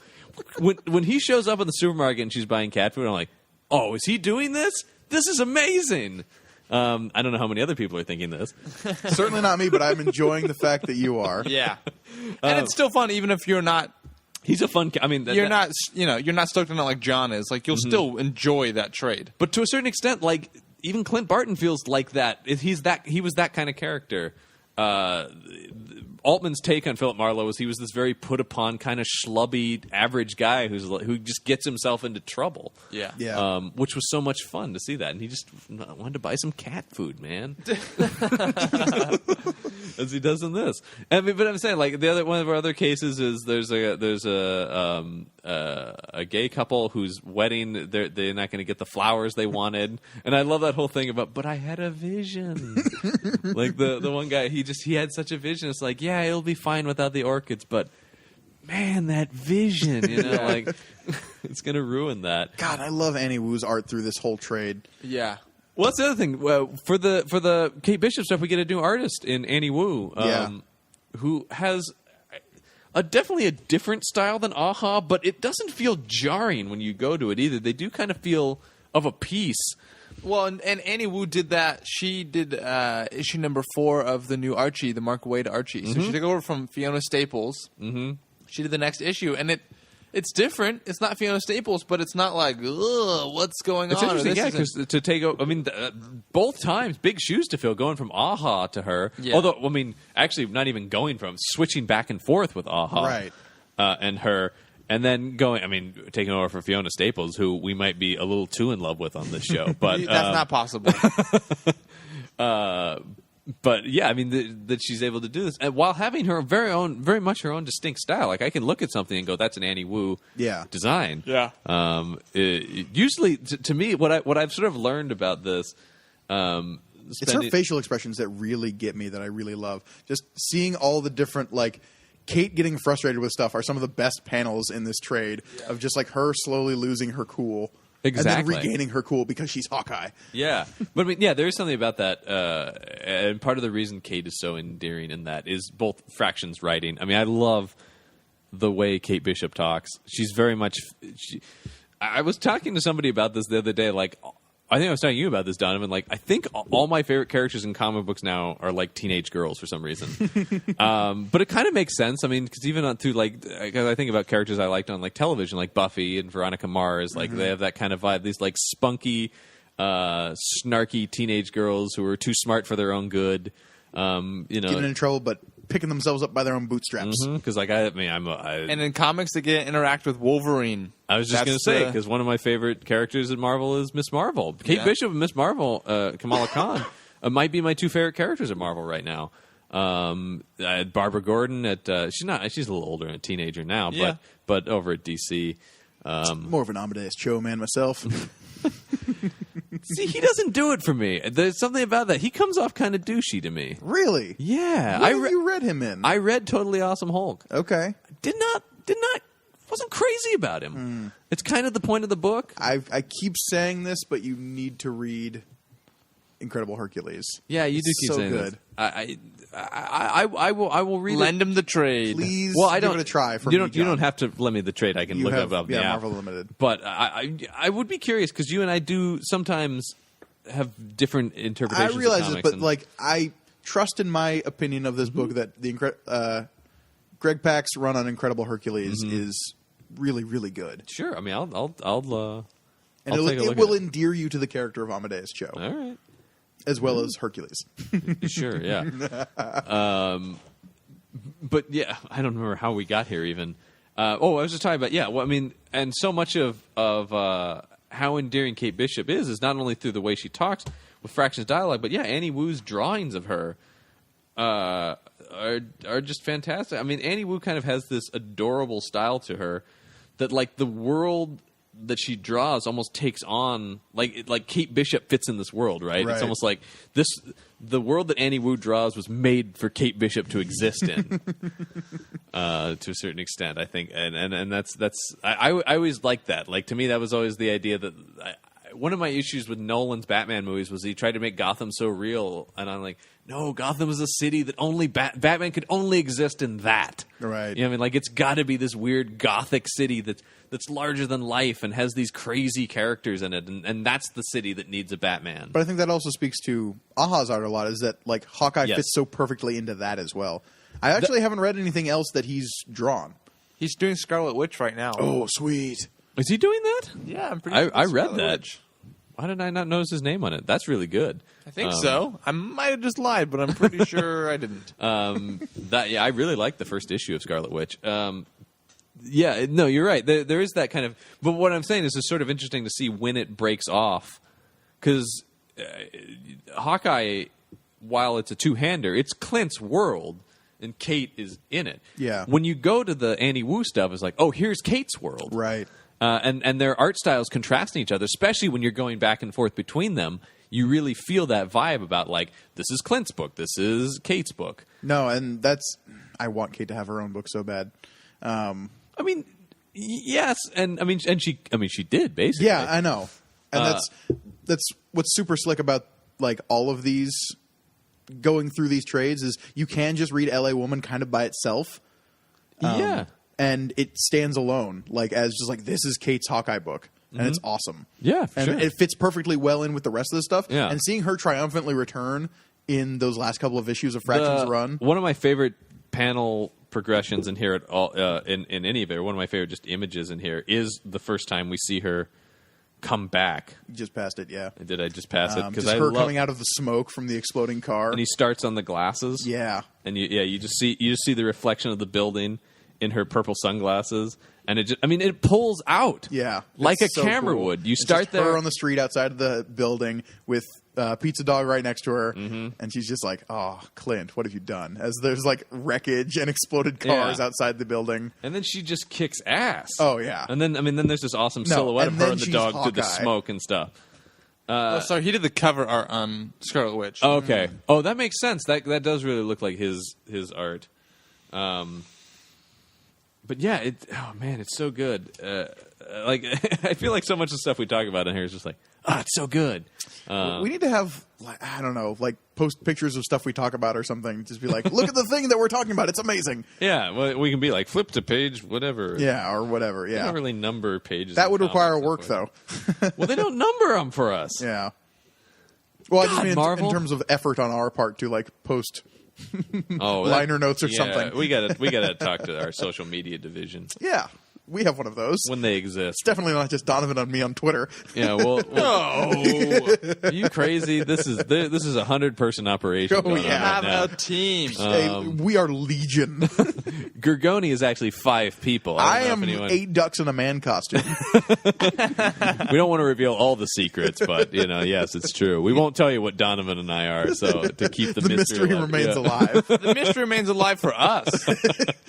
When he shows up in the supermarket and she's buying cat food, I'm like, oh, is he doing this? This is amazing. I don't know how many other people are thinking this. Certainly not me, but I'm enjoying the fact that you are. Yeah. And it's still fun, even if you're not. He's a fun. I mean, you're not stoked on it like John is. Like, you'll still enjoy that trade. But to a certain extent, like, even Clint Barton feels like that. He was that kind of character. Altman's take on Philip Marlowe was he was this very put upon, kind of schlubby, average guy who just gets himself into trouble. Yeah. Which was so much fun to see that, and he just wanted to buy some cat food, man, as he does in this. I mean, but I'm saying, like, one of our other cases is there's a gay couple whose wedding they're not going to get the flowers they wanted, and I love that whole thing about. But I had a vision, like the one guy he had such a vision. It's like, yeah, it'll be fine without the orchids, but man, that vision, like it's going to ruin that. God, I love Annie Wu's art through this whole trade. Yeah. Well, that's the other thing. For the Kate Bishop stuff, we get a new artist in Annie Wu, who has definitely a different style than Aha, but it doesn't feel jarring when you go to it either. They do kind of feel of a piece. Well, and Annie Wu did that. She did issue number 4 of the new Archie, the Mark Waid Archie. So she took over from Fiona Staples. Mm-hmm. She did the next issue, and it's different. It's not Fiona Staples, but it's not like, ugh, what's going It's on? interesting, yeah, because to take over, I mean, both times, big shoes to fill, going from Aha to her. Yeah. Although, I mean, actually not even going from, switching back and forth with Aha. Right. And her. And then taking over for Fiona Staples, who we might be a little too in love with on this show. But that's not possible. But yeah, I mean that she's able to do this, and while having her very much her own distinct style. Like, I can look at something and go, "That's an Annie Wu design." Yeah. Usually, to me, what I've sort of learned about this. It's her facial expressions that really get me, that I really love. Just seeing all the different, like, Kate getting frustrated with stuff are some of the best panels in this trade of just, like, her slowly losing her cool. Exactly. And then regaining her cool because she's Hawkeye. Yeah. But, I mean, yeah, there is something about that. And part of the reason Kate is so endearing in that is both Fraction's writing. I mean, I love the way Kate Bishop talks. She's very much... I was talking to somebody about this the other day, like... I think I was telling you about this, Donovan. Like, I think all my favorite characters in comic books now are like teenage girls for some reason. But it kind of makes sense. I mean, because even through because I think about characters I liked on like television, like Buffy and Veronica Mars. Like they have that kind of vibe. These like spunky, snarky teenage girls who are too smart for their own good. Getting in trouble, but picking themselves up by their own bootstraps. Because and in comics they get to interact with Wolverine. I was just going to say, because one of my favorite characters in Marvel is Miss Marvel. Kate Bishop and Miss Marvel, Kamala Khan, might be my 2 favorite characters at Marvel right now. Barbara Gordon she's a little older and a teenager now, but over at DC. More of an Amadeus Cho man myself. See, he doesn't do it for me. There's something about that. He comes off kind of douchey to me. Really? Yeah. What have you read him in? I read Totally Awesome Hulk. Okay. Wasn't crazy about him. It's kind of the point of the book. I keep saying this, but you need to read Incredible Hercules. Yeah, you do keep saying good. This. I will read Lend him the trade. Please give it a try for you me, don't, You don't have to lend me the trade. I can look it up. Yeah, Marvel Limited. But I would be curious, because you and I do sometimes have different interpretations I realize of it, comics. but like, I trust in my opinion of this book that the Greg Pak's run on Incredible Hercules is really, really good. Sure. I mean, I'll and it will endear you to the character of Amadeus Cho. All right. As well as Hercules. Sure, yeah. But yeah, I don't remember how we got here even. I was just talking about Well, I mean, and so much of how endearing Kate Bishop is not only through the way she talks with Fraction's dialogue, but Annie Wu's drawings of her are just fantastic. I mean, Annie Wu kind of has this adorable style to her that, like, the world that she draws almost takes on, like Kate Bishop fits in this world, right? It's almost like the world that Annie Wu draws was made for Kate Bishop to exist in, to a certain extent, I think, and that's I always liked that. Like, to me, that was always the idea that one of my issues with Nolan's Batman movies was he tried to make Gotham so real, and I'm like, no, Gotham is a city that only Batman could only exist in that. Right. You know what I mean? Like, it's got to be this weird gothic city that's larger than life and has these crazy characters in it, and that's the city that needs a Batman. But I think that also speaks to Aha's art a lot, is that, like, Hawkeye fits so perfectly into that as well. I actually haven't read anything else that he's drawn. He's doing Scarlet Witch right now. Oh, sweet. Is he doing that? Yeah, I'm pretty sure. I read Scarlet that. Witch. Why did I not notice his name on it? That's really good. I think so. I might have just lied, but I'm pretty sure I didn't. I really liked the first issue of Scarlet Witch. Yeah, no, you're right. There is that kind of... But what I'm saying is it's sort of interesting to see when it breaks off. Because Hawkeye, while it's a two-hander, it's Clint's world, and Kate is in it. Yeah. When you go to the Annie Wu stuff, it's like, oh, here's Kate's world. Right. And their art styles contrasting each other, especially when you're going back and forth between them. You really feel that vibe about, like, this is Clint's book, this is Kate's book. No, and that's... I want Kate to have her own book so bad. I mean, yes, and she did basically. Yeah, I know, and that's what's super slick about, like, all of these going through these trades is you can just read L.A. Woman kind of by itself. And it stands alone, like, as just like, this is Kate's Hawkeye book, and it's awesome. Yeah, for and sure. it fits perfectly well in with the rest of the stuff. Yeah. And seeing her triumphantly return in those last couple of issues of Fraction's run, one of my favorite panel progressions in here at all in any of it, or one of my favorite just images in here is the first time we see her come back. you just passed it, yeah. Did I just pass it? Because her coming out of the smoke from the exploding car, and he starts on the glasses. yeah. And you just see the reflection of the building in her purple sunglasses, and it pulls out, like It's a so camera cool. would. You It's start just there her on the street outside of the building with Pizza Dog right next to her, and she's just like, "Oh, Clint, what have you done?" As there's, like, wreckage and exploded cars outside the building, and then she just kicks ass. Oh yeah, and then there's this awesome silhouette of her and the dog through the Hawkeye. smoke and stuff. Sorry, he did the cover art on Scarlet Witch. Okay. Oh, that makes sense. That does really look like his art. But yeah, it's so good. Like, I feel like so much of the stuff we talk about in here is just like, it's so good. we need to have, like, I don't know, like, post pictures of stuff we talk about or something. Just be like, look at the thing that we're talking about. It's amazing. Yeah, well, we can be like, flip to page whatever. Yeah, or whatever. We Yeah, don't really number pages. that in would require comics, work, though. Well, they don't number them for us. Yeah. Well, I just God, mean Marvel. in terms of effort on our part to, like, post Oh, liner notes or something. We gotta talk to our social media division Yeah, we have one of those. when they exist. Definitely not just Donovan on me on Twitter. Yeah, well, no, are you crazy? This is a 100-person operation. Oh, going on yeah. right now. Have a team. Hey, we are legion. Gorgoni is actually 5 people. I don't know am if anyone... 8 ducks in a man costume. We don't want to reveal all the secrets, but yes, it's true. We won't tell you what Donovan and I are, so to keep the mystery alive. remains Yeah. alive. The mystery remains alive for us.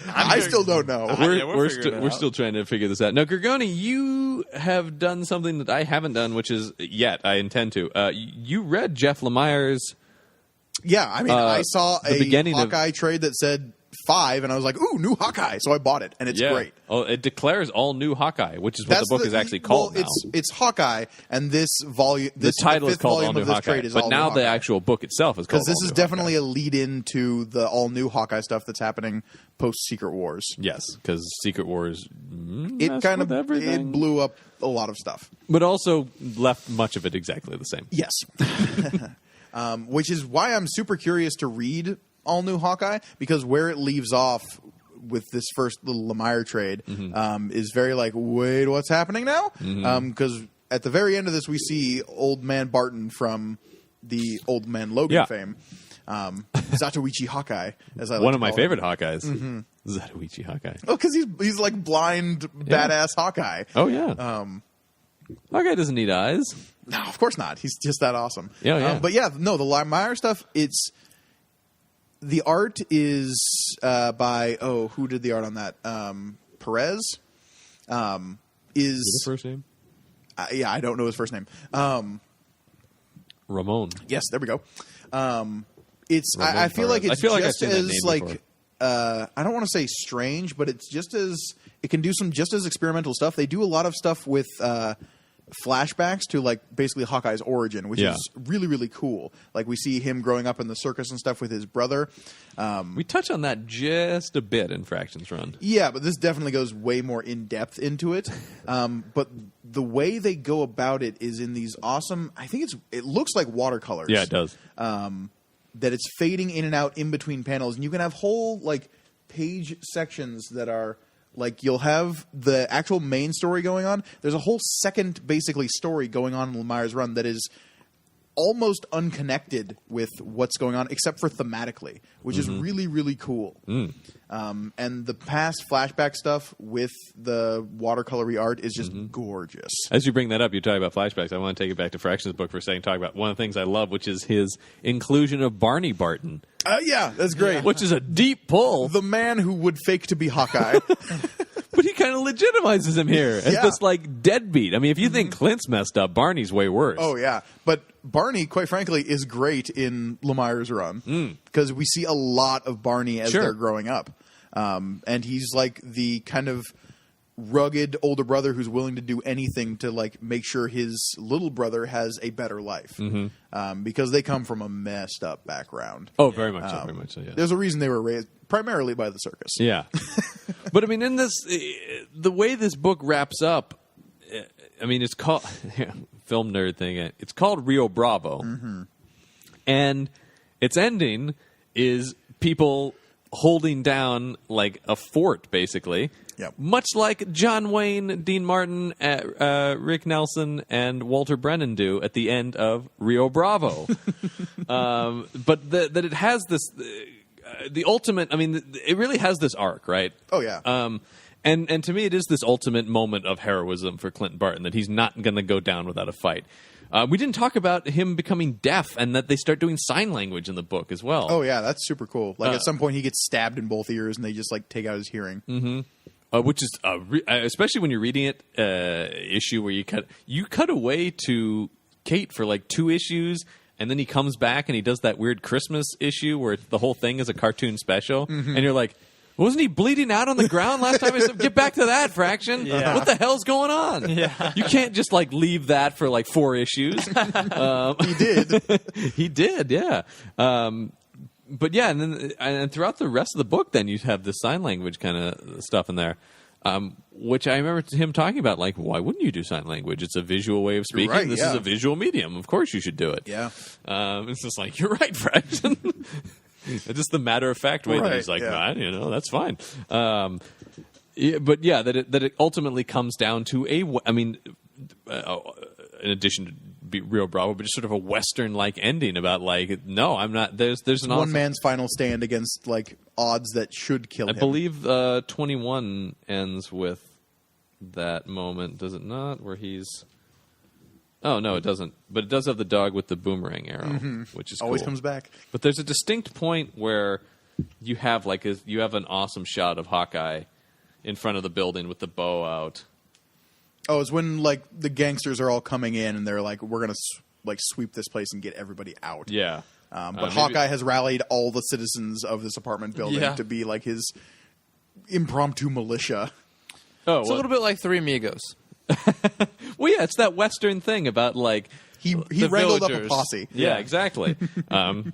I still don't know. We're figuring it we're out. still trying to figure this out. Now, Gorgoni, you have done something that I haven't done, which is yet. I intend to. You read Jeff Lemire's. Yeah, I mean, I saw the a beginning of- Hawkeye trade that said 5, and I was like, ooh, new Hawkeye. So I bought it, and it's great. Oh, it declares all new Hawkeye, which is what the book is actually called now. It's Hawkeye, and this volume, The title is fifth called volume All New of this Hawkeye, trade is but All now New the Hawkeye. actual book itself is called. Because this All is New definitely Hawkeye. a lead into the all new Hawkeye stuff that's happening post Secret Wars. Yes, because Secret Wars. It messed kind of with everything. it blew up a lot of stuff. But also left much of it exactly the same. Yes, which is why I'm super curious to read All New Hawkeye, because where it leaves off with this first little Lemire trade is very like, wait, what's happening now? Because at the very end of this, we see Old Man Barton from the Old Man Logan Yeah. fame. Zatoichi Hawkeye, as I like One to of my call him. favorite Hawkeyes. Zatoichi Hawkeye. Oh, because he's like blind, badass Hawkeye. Oh, yeah. Hawkeye doesn't need eyes. No, of course not. He's just that awesome. Yeah. But yeah, no, the Lemire stuff, the art is by, who did the art on that? Perez? His first name? Yeah, I don't know his first name. Ramon. Yes, there we go. I feel like it's just as like I don't want to say strange, but it's just as it can do some just as experimental stuff. They do a lot of stuff with flashbacks to like basically Hawkeye's origin, which is really, really cool. Like we see him growing up in the circus and stuff with his brother. We touch on that just a bit in Fractions Run. Yeah, but this definitely goes way more in depth into it. But the way they go about it is in these awesome. I think it looks like watercolors. Yeah, it does. That it's fading in and out in between panels, and you can have whole like page sections that are. Like, you'll have the actual main story going on. There's a whole second, basically, story going on in Lemire's run that is almost unconnected with what's going on, except for thematically, which is really, really cool. And the past flashback stuff with the watercolory art is just gorgeous. As you bring that up, you talk about flashbacks. I want to take it back to Fractions' book for a second, talk about one of the things I love, which is his inclusion of Barney Barton. Yeah, that's great. Which is a deep pull. The man who would fake to be Hawkeye. But he kind of legitimizes him here as this, like, deadbeat. I mean, if you think Clint's messed up, Barney's way worse. Oh, yeah. But Barney, quite frankly, is great in Lemire's run. Because we see a lot of Barney as they're growing up. And he's, like, the kind of rugged older brother who's willing to do anything to, like, make sure his little brother has a better life. Because they come from a messed up background. Oh, very much so. Very much so, yeah. There's a reason they were raised primarily by the circus. Yeah. But, I mean, in this, the way this book wraps up, I mean, it's called, film nerd thing, it's called Rio Bravo. And its ending is people holding down, like, a fort, basically. Yep. Much like John Wayne, Dean Martin, Rick Nelson, and Walter Brennan do at the end of Rio Bravo. But that it has this... the ultimate, I mean, it really has this arc, right? Oh, yeah. And to me, it is this ultimate moment of heroism for Clinton Barton, that he's not going to go down without a fight. We didn't talk about him becoming deaf and that they start doing sign language in the book as well. Oh, yeah, that's super cool. Like, at some point, he gets stabbed in both ears, and they just, like, take out his hearing. Which is, especially when you're reading it, issue where you cut away to Kate for, like, 2 issues, and then he comes back and he does that weird Christmas issue where the whole thing is a cartoon special. And you're like, wasn't he bleeding out on the ground last time? I said, get back to that, Fraction. Yeah. What the hell's going on? Yeah. You can't just, like, leave that for, like, 4 issues. He did. He did, yeah. But, yeah, and throughout the rest of the book, then you have the sign language kind of stuff in there. Which I remember him talking about, like, why wouldn't you do sign language? It's a visual way of speaking. Right, this is a visual medium. Of course you should do it. Yeah. It's just like, you're right, Fraction. It's just the matter-of-fact way that he's like, that's fine. But, yeah, that it ultimately comes down to in addition to Rio Bravo, but just sort of a Western-like ending about, like, no, I'm not. There's an one man's final stand against, like, odds that should kill him. I believe 21 ends with that moment, does it not? Where he's... Oh, no, it doesn't. But it does have the dog with the boomerang arrow, which is always cool. comes back. But there's a distinct point where you have, like, you have an awesome shot of Hawkeye in front of the building with the bow out. Oh, it's when, like, the gangsters are all coming in and they're like, we're going to, sweep this place and get everybody out. Yeah. But Hawkeye has rallied all the citizens of this apartment building to be, like, his impromptu militia. Oh, It's a little bit like Three Amigos. Well, yeah, it's that Western thing about, like... He wrangled up a posse. Yeah, exactly.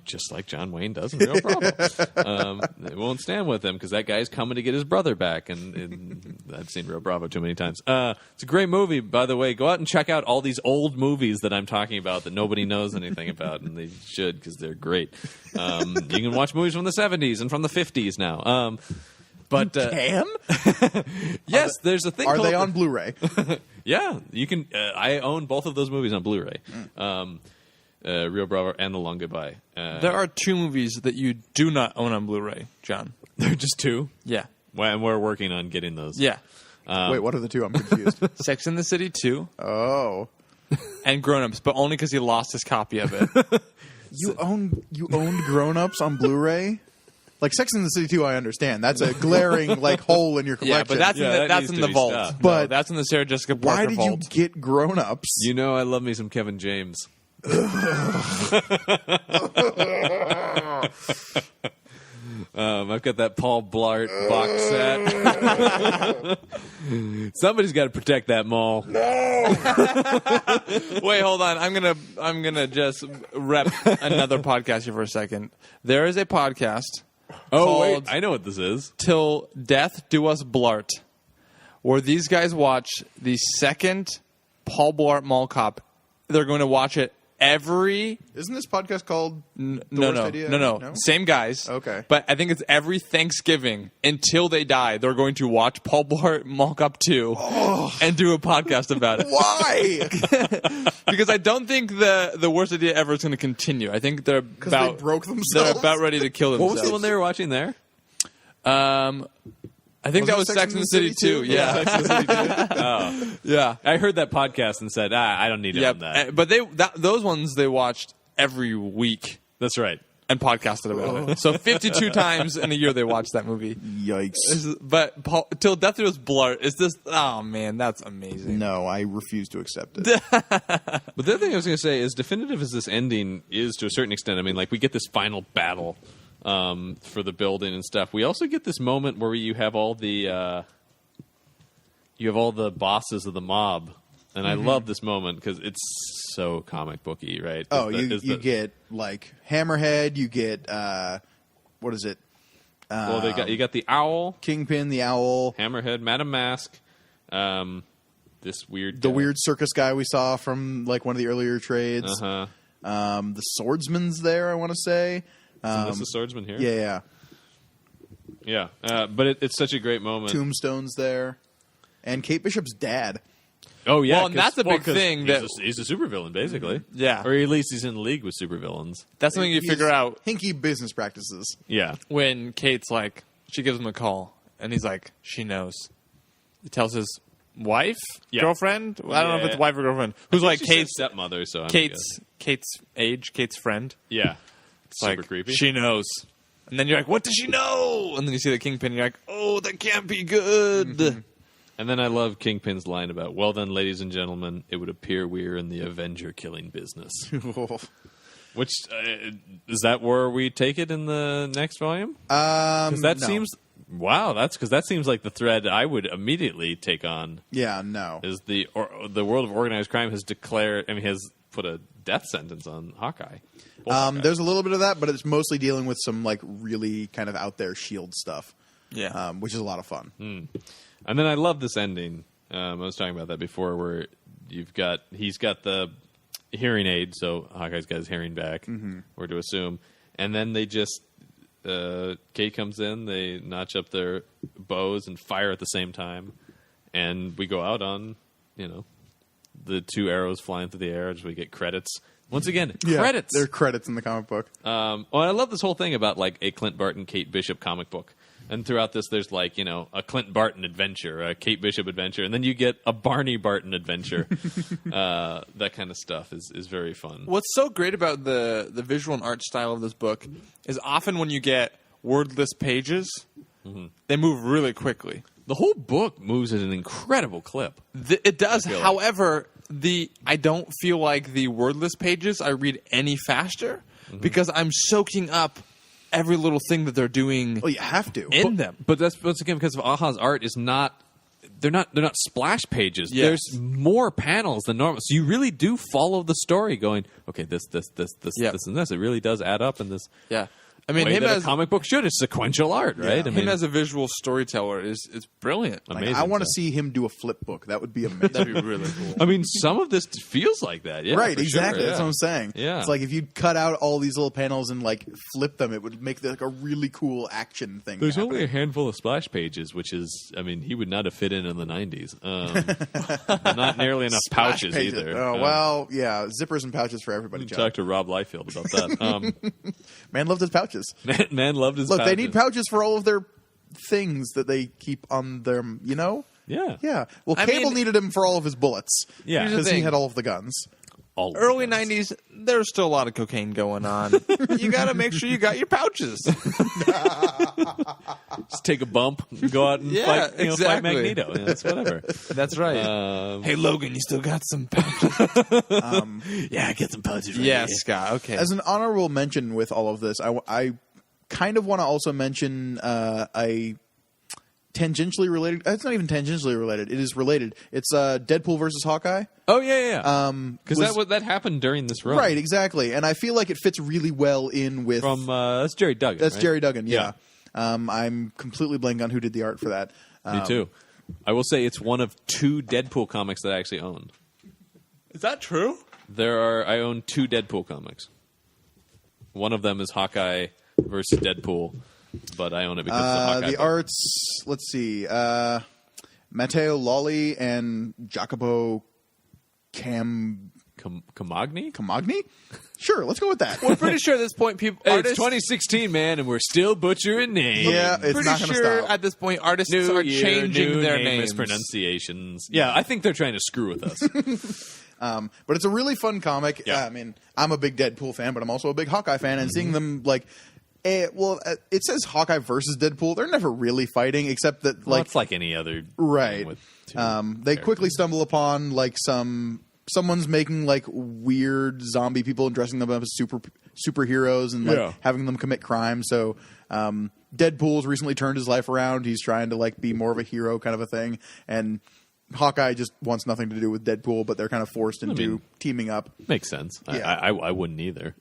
Just like John Wayne does in Rio Bravo. They won't stand with him because that guy's coming to get his brother back. And I've seen Rio Bravo too many times. It's a great movie, by the way. Go out and check out all these old movies that I'm talking about that nobody knows anything about, and they should because they're great. You can watch movies from the 70s and from the 50s now. But you can? Yes, there's a thing. Are they on Blu-ray? Yeah, you can. I own both of those movies on Blu-ray. Rio Bravo and The Long Goodbye. There are 2 movies that you do not own on Blu-ray, John. They're just 2? Yeah. and we're working on getting those. Yeah. Wait, what are the two? I'm confused. Sex in the City 2 Oh. and Grown Ups, but only because he lost his copy of it. You owned Grown Ups on Blu-ray? Like Sex and the City 2, I understand. That's a glaring like hole in your collection. Yeah, but that's that that's needs in to the be vault. stopped. But But that's in the Sarah Jessica Parker why did vault. you get Grown Ups? You know, I love me some Kevin James. I've got that Paul Blart box set. Somebody's got to protect that mall. Wait, hold on. I'm gonna just rep another podcast here for a second. There is a podcast Oh, wait. called I know what this is. Till Death Do Us Blart, where these guys watch the second Paul Blart Mall Cop. They're going to watch it every Isn't this podcast called The no, Worst Idea? no. Same guys. Okay. But I think it's every Thanksgiving until they die. They're going to watch Paul Blart Mall Cop 2 and do a podcast about it. Why? Because I don't think the worst idea ever is going to continue. I think they're Because they broke themselves. They're about ready to kill What themselves. was the one they were watching there? I think that was Sex and the City 2. Yeah. Sex and the City 2? Oh. Yeah. I heard that podcast and said, I don't need it on that. But those ones they watched every week That's right. and podcasted about it. So 52 times in a year they watched that movie. Yikes. But Till Death Do Us Blart is this. Oh man, that's amazing. No, I refuse to accept it. But the other thing I was going to say is, definitive as this ending is to a certain extent, I mean, like, we get this final battle for the building and stuff. We also get this moment where you have all the bosses of the mob, and I love this moment because it's so comic booky, right? Oh, you get like Hammerhead. You get what is it? Well, you got the owl, Kingpin, the Owl, Hammerhead, Madam Mask, this weird the guy. weird circus guy we saw from like one of the earlier trades. The swordsman's there, I want to say. So this is the swordsman here. Yeah. But it's such a great moment. Tombstone's there, and Kate Bishop's dad. Oh yeah, Well, and that's a big thing he's a supervillain basically. Yeah. Or at least he's in league with supervillains. That's something you He's figure out hinky business practices. Yeah. when Kate's like, she gives him a call, and he's like, she knows. He tells his wife, Yeah. girlfriend. I don't know if Yeah. it's wife or girlfriend. Who's like She said Kate's stepmother, so I'm Kate's age, Kate's friend. Yeah. It's Super like, creepy. She knows. And then you're like, what does she know? And then you see the Kingpin, and you're like, oh, that can't be good. And then I love Kingpin's line about, well then, ladies and gentlemen, it would appear we're in the Avenger killing business. Which, is that where we take it in the next volume? Because that seems... Wow, because that seems like the thread I would immediately take on. Yeah, no. Is the world of organized crime has has put a death sentence on Hawkeye. Hawkeye. There's a little bit of that, but it's mostly dealing with some like really kind of out there shield stuff. Yeah. Which is a lot of fun. And then I love this ending. I was talking about that before, where he's got the hearing aid, so Hawkeye's got his hearing back. We're to assume, and then they just Kate comes in, they notch up their bows and fire at the same time, and we go out on the two arrows flying through the air as we get credits. Once again, credits. There are credits in the comic book. Well, I love this whole thing about like a Clint Barton, Kate Bishop comic book. And throughout this, there's like, a Clint Barton adventure, a Kate Bishop adventure, and then you get a Barney Barton adventure. That kind of stuff is very fun. What's so great about the visual and art style of this book is often when you get wordless pages, they move really quickly. The whole book moves at an incredible clip. It does. I feel However, I don't feel like the wordless pages I read any faster because I'm soaking up every little thing that they're doing. Well, you have to. In them. But that's once again because of Aha's art is not. They're not splash pages. Yes. There's more panels than normal, so you really do follow the story. Going, okay, this, and this. It really does add up in this. Yeah. I mean, way him that as a comic book should. It's sequential art, right? Yeah. him as a visual storyteller is brilliant. Amazing I want to stuff. see him do a flip book. That would be amazing. That'd be really cool. I mean, some of this feels like that. Yeah, Right, for exactly. Sure, That's yeah. what I'm saying. Yeah. It's like if you cut out all these little panels and like flip them, it would make like a really cool action thing. There's happen. only a handful of splash pages, which is, I mean, he would not have fit in the 90s. But not nearly enough Splash pouches pages. either. Oh, well, yeah, zippers and pouches for everybody, John. Talk to Rob Liefeld about that. Man loved his pouches. Man loved his Look, pouches. they need pouches for all of their things that they keep on them, you know? Yeah. Yeah. Well, I Cable mean- needed him for all of his bullets. Yeah. Here's the Because he thing. had all of the guns. All of Early them. 90s, there was still a lot of cocaine going on. You got to make sure you got your pouches. Just take a bump, and go out and Yeah, fight, fight exactly. Magneto. Yeah, it's whatever. That's right. Hey, Logan, you still got some pouches? Yeah, get some pouches. Yes, Scott. Okay. As an honorable mention with all of this, I kind of want to also mention a tangentially related. It's not even tangentially related. It is related. It's Deadpool versus Hawkeye. Oh yeah. Because Was- that happened during this run, Right, exactly. And I feel like it fits really well in with. From that's Jerry Duggan. That's right? Jerry Duggan. Yeah. Yeah. I'm completely blanking on who did the art for that. Me too. I will say it's one of 2 Deadpool comics that I actually own. Is that true? Uh, I own 2 Deadpool comics. One of them is Hawkeye versus Deadpool, but I own it because of the Hawkeye. The book. arts. Let's see. Matteo Lolli and Jacopo Camagni? Camagni. Sure, let's go with that. We're pretty sure at this point, Hey, artists. it's 2016, man, and we're still butchering names. Yeah, it's pretty not going to sure stop. at this point, artists New are year, changing new their name names. mispronunciations. Yeah, I think they're trying to screw with us. But it's a really fun comic. Yeah. I mean, I'm a big Deadpool fan, but I'm also a big Hawkeye fan, and seeing them it says Hawkeye versus Deadpool. They're never really fighting, except that Well, like it's like any other right. thing with 2 They characters. quickly stumble upon like someone's making like weird zombie people and dressing them up as superheroes and like Yeah. having them commit crime. So Deadpool's recently turned his life around. He's trying to like be more of a hero kind of a thing, and Hawkeye just wants nothing to do with Deadpool, but they're kind of forced into teaming up. Makes sense. Yeah. I wouldn't either.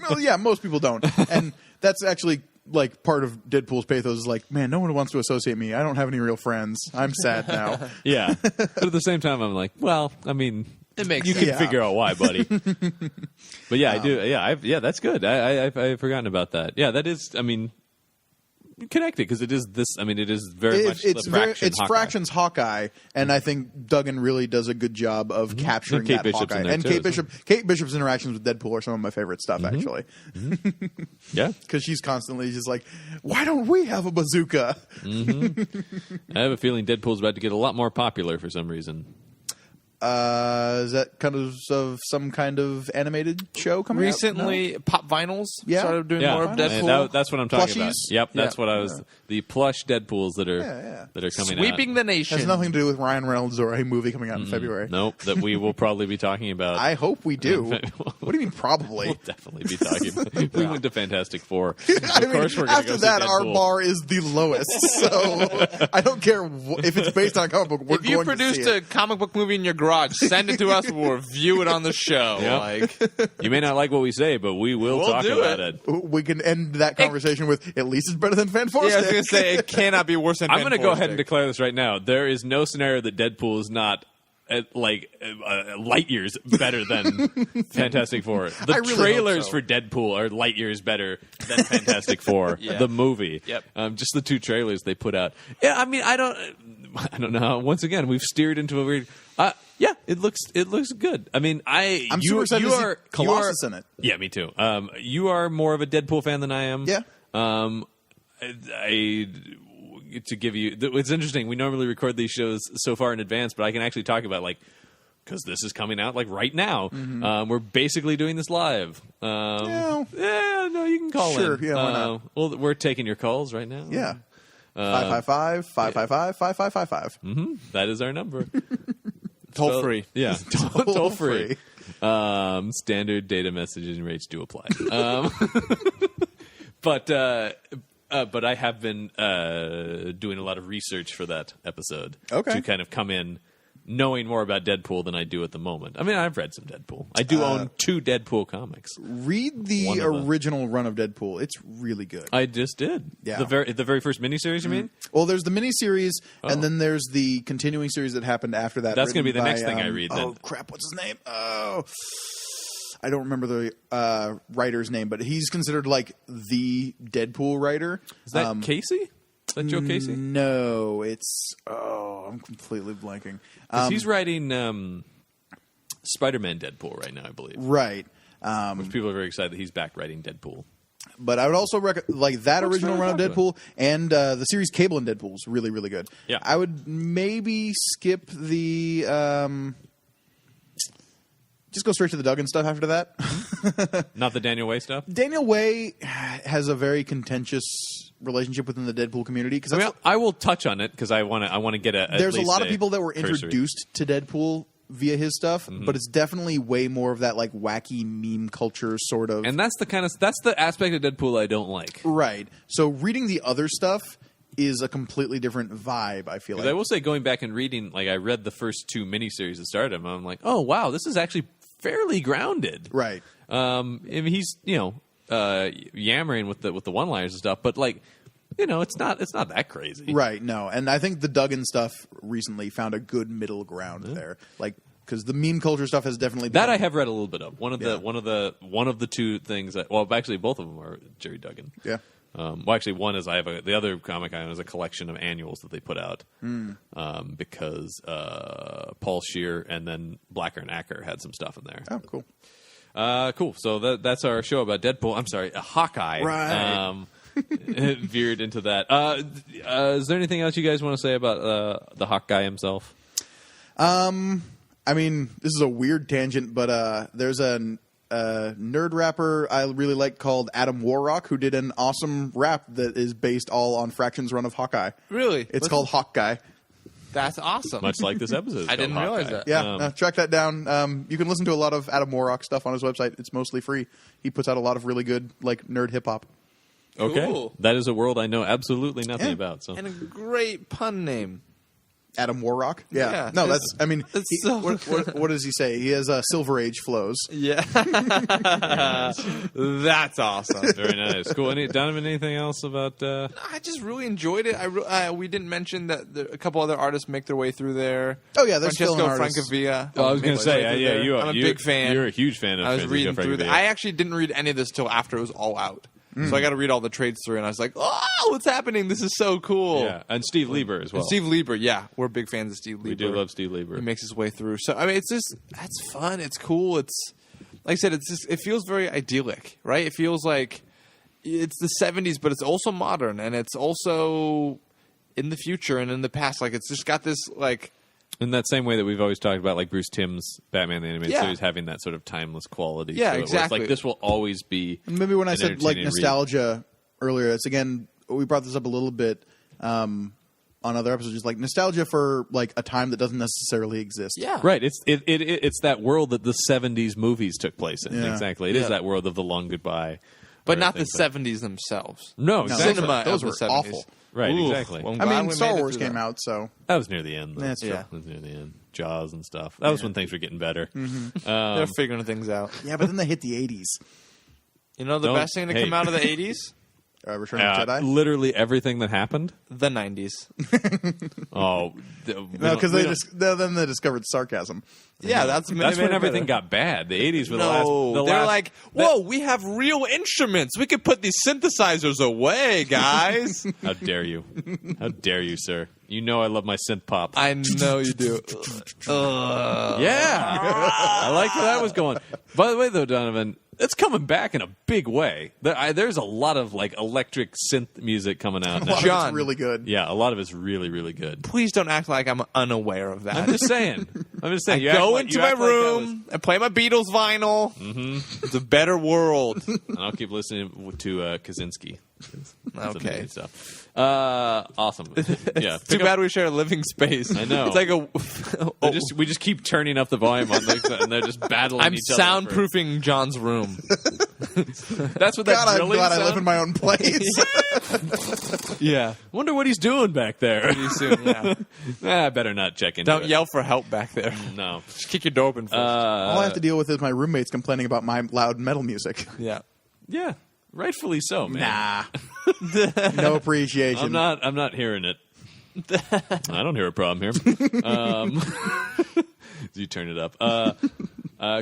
Well, yeah, most people don't, and that's actually like part of Deadpool's pathos is like, man, no one wants to associate me. I don't have any real friends. I'm sad now. Yeah, but at the same time, I'm like, well, I mean, It makes you sense. can Yeah. figure out why, buddy. But yeah, I do. Yeah, that's good. I've forgotten about that. Yeah, that is. I mean, connected because it is this. I mean, it is very much It's the fraction. it's Hawkeye. Fraction's Hawkeye, and I think Duggan really does a good job of capturing And Kate that Bishop's Hawkeye. in there And too, Kate isn't Bishop, Kate Bishop's interactions with Deadpool are some of my favorite stuff, actually, Yeah, because she's constantly just like, "Why don't we have a bazooka?" I have a feeling Deadpool's about to get a lot more popular for some reason. Is that kind of some kind of animated show coming out? Recently, Pop Vinyls Yeah. started doing Yeah, more of and Deadpool. that's what I'm talking about. Plushies? Yep, that's Yeah. what I was. The plush Deadpools that are Yeah. that are coming Sweeping out. the No? nation. Has nothing to do with Ryan Reynolds or a movie coming out in February. Nope, that we will probably be talking about. I hope we do. What do you mean, probably? We'll definitely be talking. About. We went to Fantastic Four. Of I mean, course, we're going to after go see that, our Deadpool. bar is the lowest. So I don't care if it's based on a comic book. We're If you going to produced see a it. comic book movie in your garage, send it to us. We'll review it on the show. Yeah. Like, You may not like what we say, but we will We'll talk do about it. it. We can end that conversation with at least it's better than Fan yeah, I was going to say it cannot be worse than. I'm going to go ahead and Fantastic. declare this right now. There is no scenario that Deadpool is not light years better than Fantastic Four. The I really hope trailers so. for Deadpool are light years better than Fantastic Four, Yeah. the movie. Yep. Just the 2 trailers they put out. Yeah, I mean, I don't know. How, once again, we've steered into a weird. Yeah, it looks good. I mean, I'm super excited to see Colossus in it. Yeah, me too. You are more of a Deadpool fan than I am. Yeah. To give you, it's interesting. We normally record these shows so far in advance, but I can actually talk about because this is coming out like right now. We're basically doing this live. Yeah. Yeah, no, you can call in. Sure, yeah, why not? Well, we're taking your calls right now. Yeah. 555-555-5555. That is our number. Toll free. Yeah, toll free. Toll-free. Standard data messaging rates do apply. But I have been doing a lot of research for that episode Okay. to kind of come in knowing more about Deadpool than I do at the moment. I mean, I've read some Deadpool. I do own 2 Deadpool comics. Read the One of them. original run of Deadpool. It's really good. I just did. Yeah. The very first miniseries, you mean? Well, there's the miniseries, Oh. and then there's the continuing series that happened after that. That's gonna be written the next by, thing I read, then. Oh, crap. What's his name? Oh. I don't remember the writer's name, but he's considered like the Deadpool writer. Is that Casey? Is that Joe Casey? No, it's... Oh, I'm completely blanking. 'Cause he's writing Spider-Man Deadpool right now, I believe. Right. Which people are very excited that he's back writing Deadpool. But I would also like that Looks original very run of popular. Deadpool and the series Cable and Deadpool is really, really good. Yeah. I would maybe skip the just go straight to the Duggan stuff after that. Not the Daniel Way stuff. Daniel Way has a very contentious relationship within the Deadpool community because I mean, I will touch on it because I want to get a. there's a lot of people that were cursory. introduced to Deadpool via his stuff, but it's definitely way more of that like wacky meme culture sort of. And that's the aspect of Deadpool I don't like. Right. So reading the other stuff is a completely different vibe, I feel like. I will say, going back and reading, like I read the first 2 miniseries that started him, I'm like, oh wow, this is actually fairly grounded. Right. I mean, he's yammering with the one-liners and stuff, but like, it's not that crazy. Right, no. And I think the Duggan stuff recently found a good middle ground there. Like, because the meme culture stuff has definitely That become, I have read a little bit of. One of the 2 things that, well, actually both of them are Jerry Duggan. Yeah. Well, actually, one is the other comic I own is a collection of annuals that they put out because Paul Scheer and then Blacker and Acker had some stuff in there. Oh, cool. Cool. So that's our show about Deadpool. I'm sorry, Hawkeye. Right. It veered into that. Is there anything else you guys want to say about the Hawkeye himself? I mean, this is a weird tangent, but there's a nerd rapper I really like called Adam Warrock who did an awesome rap that is based all on Fraction's run of Hawkeye. Really? It's called Hawkguy. That's awesome. Much like this episode. I didn't realize Hawkeye. that. Yeah, track that down. You can listen to a lot of Adam Warrock stuff on his website. It's mostly free. He puts out a lot of really good like nerd hip hop. Okay. Cool. That is a world I know absolutely nothing Yeah. about. So And a great pun name. Adam Warrock? Yeah. No, that's, I mean, It's he- so what does he say? He has Silver Age flows. Yeah. That's awesome. very nice. Cool. Donovan, anything else about? I just really enjoyed it. We didn't mention that a couple other artists make their way through there. Oh, yeah, there's still Francesco an artist. Francavilla. I was going makes to his way say, through yeah, there. I'm a big fan. You're a huge fan of. I was Francisco reading through that. Francavilla. I actually didn't read any of this till after it was all out. So I got to read all the trades through, and I was like, "Oh, what's happening? This is so cool!" Yeah, and Steve Lieber as well. And Steve Lieber, yeah, we're big fans of Steve Lieber. we do love Steve Lieber. He makes his way through. So I mean, that's fun. It's cool. It's like I said, it feels very idyllic, right? It feels like it's the 70s, but it's also modern, and it's also in the future and in the past. Like it's just got this like. In that same way that we've always talked about, like Bruce Timm's Batman the Animated Yeah. Series having that sort of timeless quality. Yeah, to it, where it's exactly. like this will always be. And maybe when I an said like entertaining read. nostalgia earlier, it's again, we brought this up a little bit on other episodes, just like nostalgia for like a time that doesn't necessarily exist. Yeah. Right, it's that world that the '70s movies took place in. Yeah. Exactly, it is Yeah. that world of the Long Goodbye, But or not the things like- 70s themselves. No, No, exactly. Cinema those of were the 70s. awful. Right, Ooh, exactly. well, I'm I glad mean, we Star made it Wars through came that. out, so That was near the end. Though. That's true. Yeah. That was near the end. Jaws and stuff. That was when things were getting better. They're figuring things out. yeah. But then they hit the 80s. You know the Don't- best thing to hey. come out of the 80s? Return of the Jedi. Literally everything that happened. The 90s. Oh, No, because then they discovered sarcasm. Yeah, that's when everything got bad. The '80s were the last. No, The they're last, like, whoa, we have real instruments. We could put these synthesizers away, guys. How dare you? How dare you, sir? You know I love my synth pop. I know you do. Yeah, I like where that was going. By the way, though, Donovan, it's coming back in a big way. There's a lot of like electric synth music coming out A now. lot of John. it's really good. Yeah, a lot of it's really, really good. Please don't act like I'm unaware of I'm that. just saying. I'm just saying. I You act go like- into you my act like that room and play my Beatles vinyl. Mm-hmm. It's a better world. and I'll keep listening to Kaczynski. That's Okay. amazing stuff. Awesome. Yeah. Too bad we share a living space. I know. It's like We just keep turning up the volume on things, and they're just battling I'm each other. soundproofing John's room. That's what that God, I'm drilling glad sound. I live in my own place. Yeah. Wonder what he's doing back there. Pretty soon, yeah. I better not check into Don't it. yell for help back there. No. Just kick your door open first. All I have to deal with is my roommates complaining about my loud metal music. Yeah. Yeah. Rightfully so, man. Nah, no appreciation. I'm not hearing it. I don't hear a problem here. You turn it up.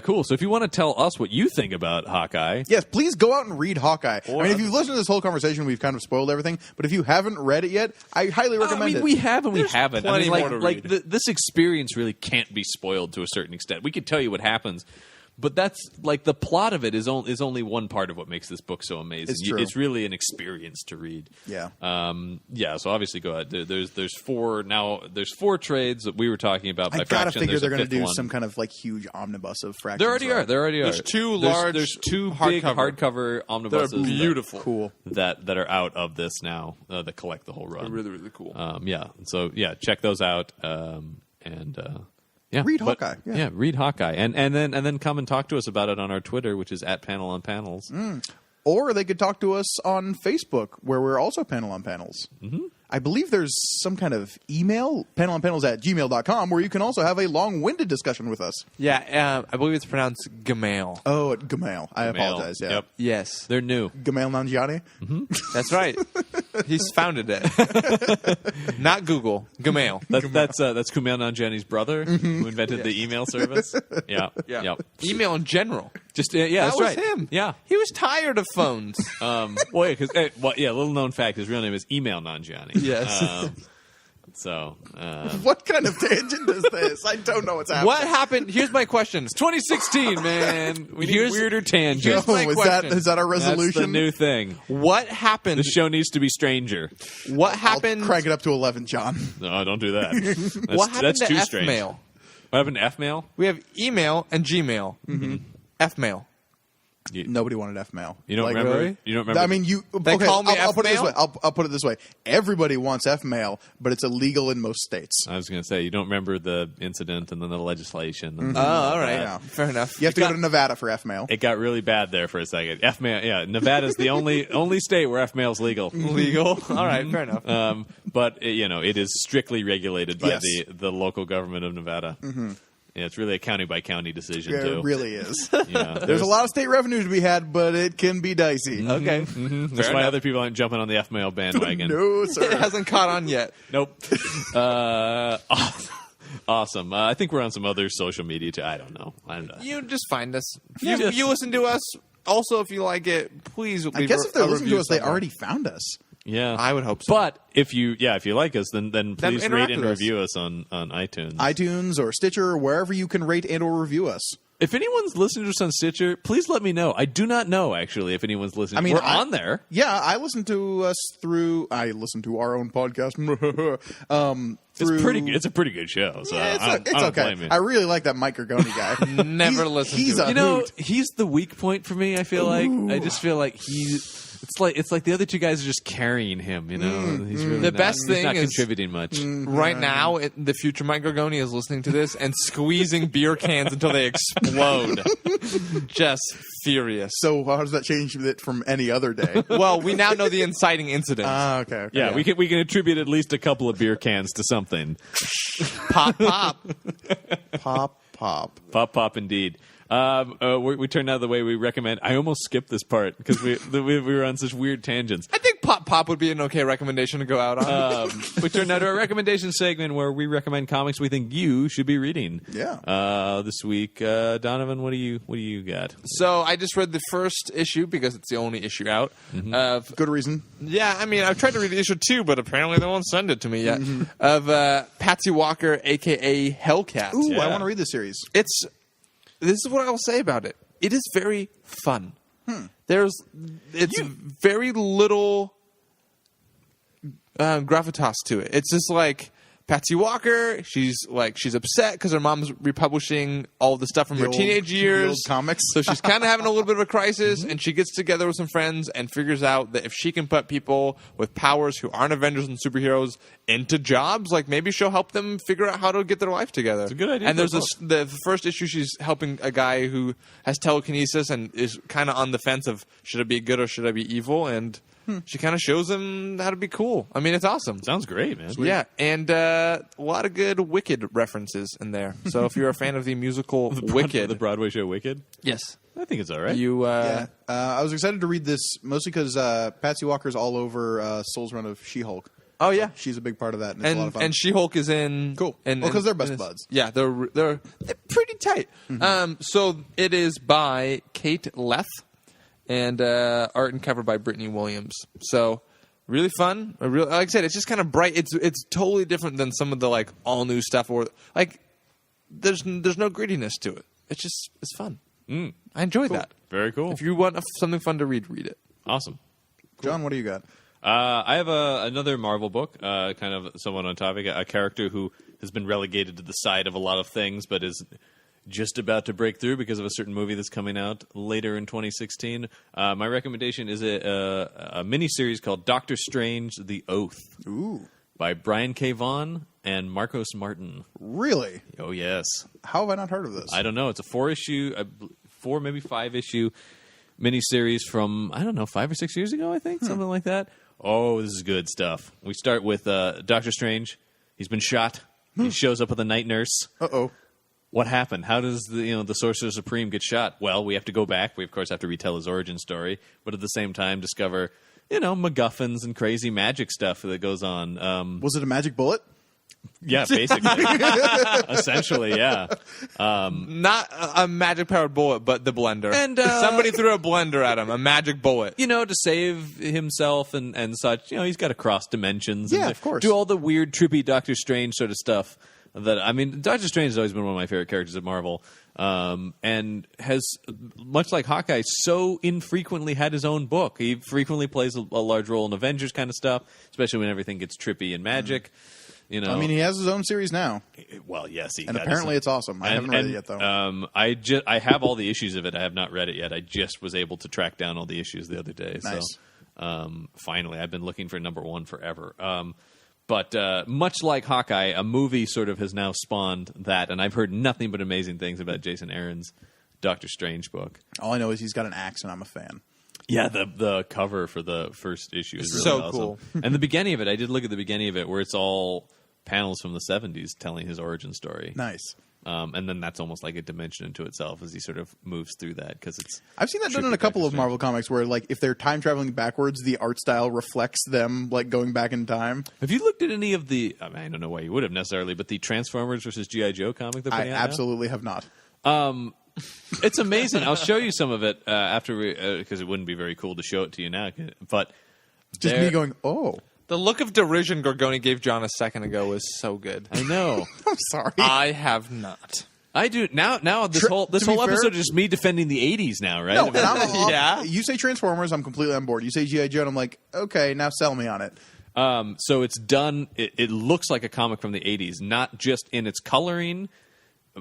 Cool. So if you want to tell us what you think about Hawkeye, Yes, please go out and read Hawkeye. Or- I mean, if you've listened to this whole conversation, we've kind of spoiled everything. But if you haven't read it yet, I highly recommend it. we have and we There's haven't. plenty more to like read. this experience really can't be spoiled to a certain extent. We could tell you what happens, But that's like the plot of it is only one part of what makes this book so amazing. It's true. It's really an experience to read. Yeah. So obviously go ahead. There's four trades that we were talking about. By I gotta Fraction. figure There's a they're going to fifth do one. some kind of like huge omnibus of Fractions. There already are. There already are. There's two big hardcover. hardcover omnibuses. They're beautiful. Cool. That are out of this now that collect the whole run. They're really, really cool. So check those out. Read Hawkeye. Yeah. Read Hawkeye, and then come and talk to us about it on our Twitter, which is @PanelOnPanels. Or they could talk to us on Facebook, where we're also Panel on Panels. Mm-hmm. I believe there's some kind of email, panelonpanels@gmail.com, where you can also have a long-winded discussion with us. Yeah, I believe it's pronounced Gmail. Oh, at Gmail. I apologize. Yeah. Yep. Yes. They're new. Gmail Nanjiani. That's right. He's founded it. Not Google. Gmail. That's Kumail Nanjiani's brother who invented the email service. Yeah. Yep. Email in general. Just That that's was right. him. Yeah. He was tired of phones. Little known fact, his real name is Email Nanjiani. Yes. What kind of tangent is this? I don't know what's happening. What happened? Here's my question. 2016, man. We need weirder tangents. Oh, my question. is that our resolution? That's the new thing. What happened? The show needs to be stranger. What I'll happened? crank it up to 11, John. No, don't do that. What happened that's to too F strange. mail? What happened to F mail? We have email and Gmail. Mm-hmm. F mail. Nobody wanted F mail. You don't Like, remember? really? You don't remember? I mean, They call me I'll put it this F-mail? way. I'll put it this way. Everybody wants F mail, but it's illegal in most states. I was going to say you don't remember the incident and then the legislation. And Oh, all right. Yeah. Fair enough. You have to go to Nevada for F mail. It got really bad there for a second. F mail, yeah. Nevada's the only state where F mail's legal. Legal. All right. Fair enough. But it is strictly regulated by Yes. the local government of Nevada. Mm-hmm. Yeah, it's really a county by county decision too. It really is. Yeah, There's a lot of state revenue to be had, but it can be dicey. Okay. That's why other people aren't jumping on the F mail bandwagon. No, It sir. hasn't caught on yet. Nope. Awesome. I think we're on some other social media too. I don't know. You just find us. Yeah. You listen to us. Also, if you like it, please leave I guess if they're a listening review to us, they somewhere. already found us. Yeah, I would hope so. But if you like us, then please interact rate and with us. review us on iTunes. iTunes or Stitcher or wherever you can rate and or review us. If anyone's listening to us on Stitcher, please let me know. I do not know actually if anyone's listening. I mean, we're on there. Yeah, I listen to us through. I listen to our own podcast. It's a pretty good show. So Yeah, I don't okay. blame you. I really like that Mike Gargoni guy. Never listened He's to a it. hoot. He's the weak point for me. I feel like I just feel like it's like the other two guys are just carrying him. He's really The not, best he's thing not is- contributing much. Right now, the future Mike Gargoni is listening to this and squeezing beer cans until they explode. Just furious. So how does that change it from any other day? Well, we now know the inciting incident. Okay. Yeah, we can attribute at least a couple of beer cans to something. Pop, pop. Pop. Indeed. We turned out the way we recommend. I almost skipped this part because we were on such weird tangents. I think pop, pop would be an okay recommendation to go out on. We turned out to our recommendation segment where we recommend comics we think you should be reading. Yeah. This week, Donovan, what do you got? So I just read the first issue because it's the only issue out. Of Good reason. Yeah, I mean, I've tried to read issue 2, but apparently they won't send it to me yet. Of Patsy Walker, a.k.a. Hellcat. Ooh, Yeah. I want to read this series. This is what I will say about it. It is very fun. It's very little gravitas to it. It's just like Patsy Walker. She's upset because her mom's republishing all the stuff from her teenage The years. old comics. So she's kind of having a little bit of a crisis, and she gets together with some friends and figures out that if she can put people with powers who aren't Avengers and superheroes into jobs, like maybe she'll help them figure out how to get their life together. It's a good idea And for there's a book. the first issue, she's helping a guy who has telekinesis and is kind of on the fence of should I be good or should I be evil, and she kind of shows him how to be cool. I mean, it's awesome. Sounds great, man. Yeah, and a lot of good Wicked references in there. So if you're a fan of the musical Wicked, the Broadway show Wicked. yes, I think it's all right. you Yeah. I was excited to read this mostly because Patsy Walker's all over Soul's run of She-Hulk. Oh yeah, She's a big part of that, and it's a lot of fun. and She-Hulk is in Cool. And, Well, 'cause they're best and buds. Yeah, they're pretty tight. So it is by Kate Leth and art and cover by Brittany Williams. So really fun. Like I said, it's just kind of bright. It's totally different than some of the like all new stuff or like there's no grittiness to it. It's fun. I enjoy that. Very cool. If you want something fun to read it. Awesome. John, what do you got? I have another Marvel book, kind of somewhat on topic. A character who has been relegated to the side of a lot of things, but is just about to break through because of a certain movie that's coming out later in 2016. My recommendation is a miniseries called Doctor Strange: The Oath. Ooh. By Brian K. Vaughan and Marcos Martin. Really? Oh, yes. How have I not heard of this? I don't know. It's a 4 maybe 5-issue miniseries from, I don't know, 5 or 6 years ago, I think, something like that. Oh, this is good stuff. We start with Doctor Strange. He's been shot. He shows up with a night nurse. Uh-oh. What happened? How does the Sorcerer Supreme get shot? Well, we have to go back. We, of course, have to retell his origin story, but at the same time discover, MacGuffins and crazy magic stuff that goes on. Was it a magic bullet? Yeah, basically. Essentially, yeah. Not a magic-powered bullet, but the blender. And, somebody threw a blender at him, a magic bullet. To save himself and such, he's got to cross dimensions. Yeah, and of course. Do all the weird, trippy Doctor Strange sort of stuff. Doctor Strange has always been one of my favorite characters at Marvel. And has, much like Hawkeye, so infrequently had his own book. He frequently plays a large role in Avengers kind of stuff, especially when everything gets trippy and magic. He has his own series now. Well, yes, and apparently it's awesome. I haven't read it yet, though. I have all the issues of it. I have not read it yet. I just was able to track down all the issues the other day. Nice. So, finally, I've been looking for number 1 forever. But much like Hawkeye, a movie sort of has now spawned that, and I've heard nothing but amazing things about Jason Aaron's Doctor Strange book. All I know is he's got an axe, and I'm a fan. Yeah, the cover for the first issue is really so awesome. cool. And the beginning of it, I did look at the beginning of it, where it's all panels from the 70s telling his origin story. Nice. And then that's almost like a dimension into itself as he sort of moves through that, because it's. I've seen that done in a couple of Marvel comics where, if they're time traveling backwards, the art style reflects them going back in time. Have you looked at any of the? I don't know why you would have necessarily, but the Transformers versus G.I. Joe comic they're putting out now? Absolutely have not. It's amazing. I'll show you some of it after because it wouldn't be very cool to show it to you now. But just me going, oh. The look of derision Gorgoni gave John a second ago was so good. I know. I'm sorry. I have not. I do now. This whole episode is just me defending the '80s now, right? No, and I'm Yeah. You say Transformers, I'm completely on board. You say G.I. Joe, and I'm like, okay, now sell me on it. So it's done. It looks like a comic from the '80s, not just in its coloring,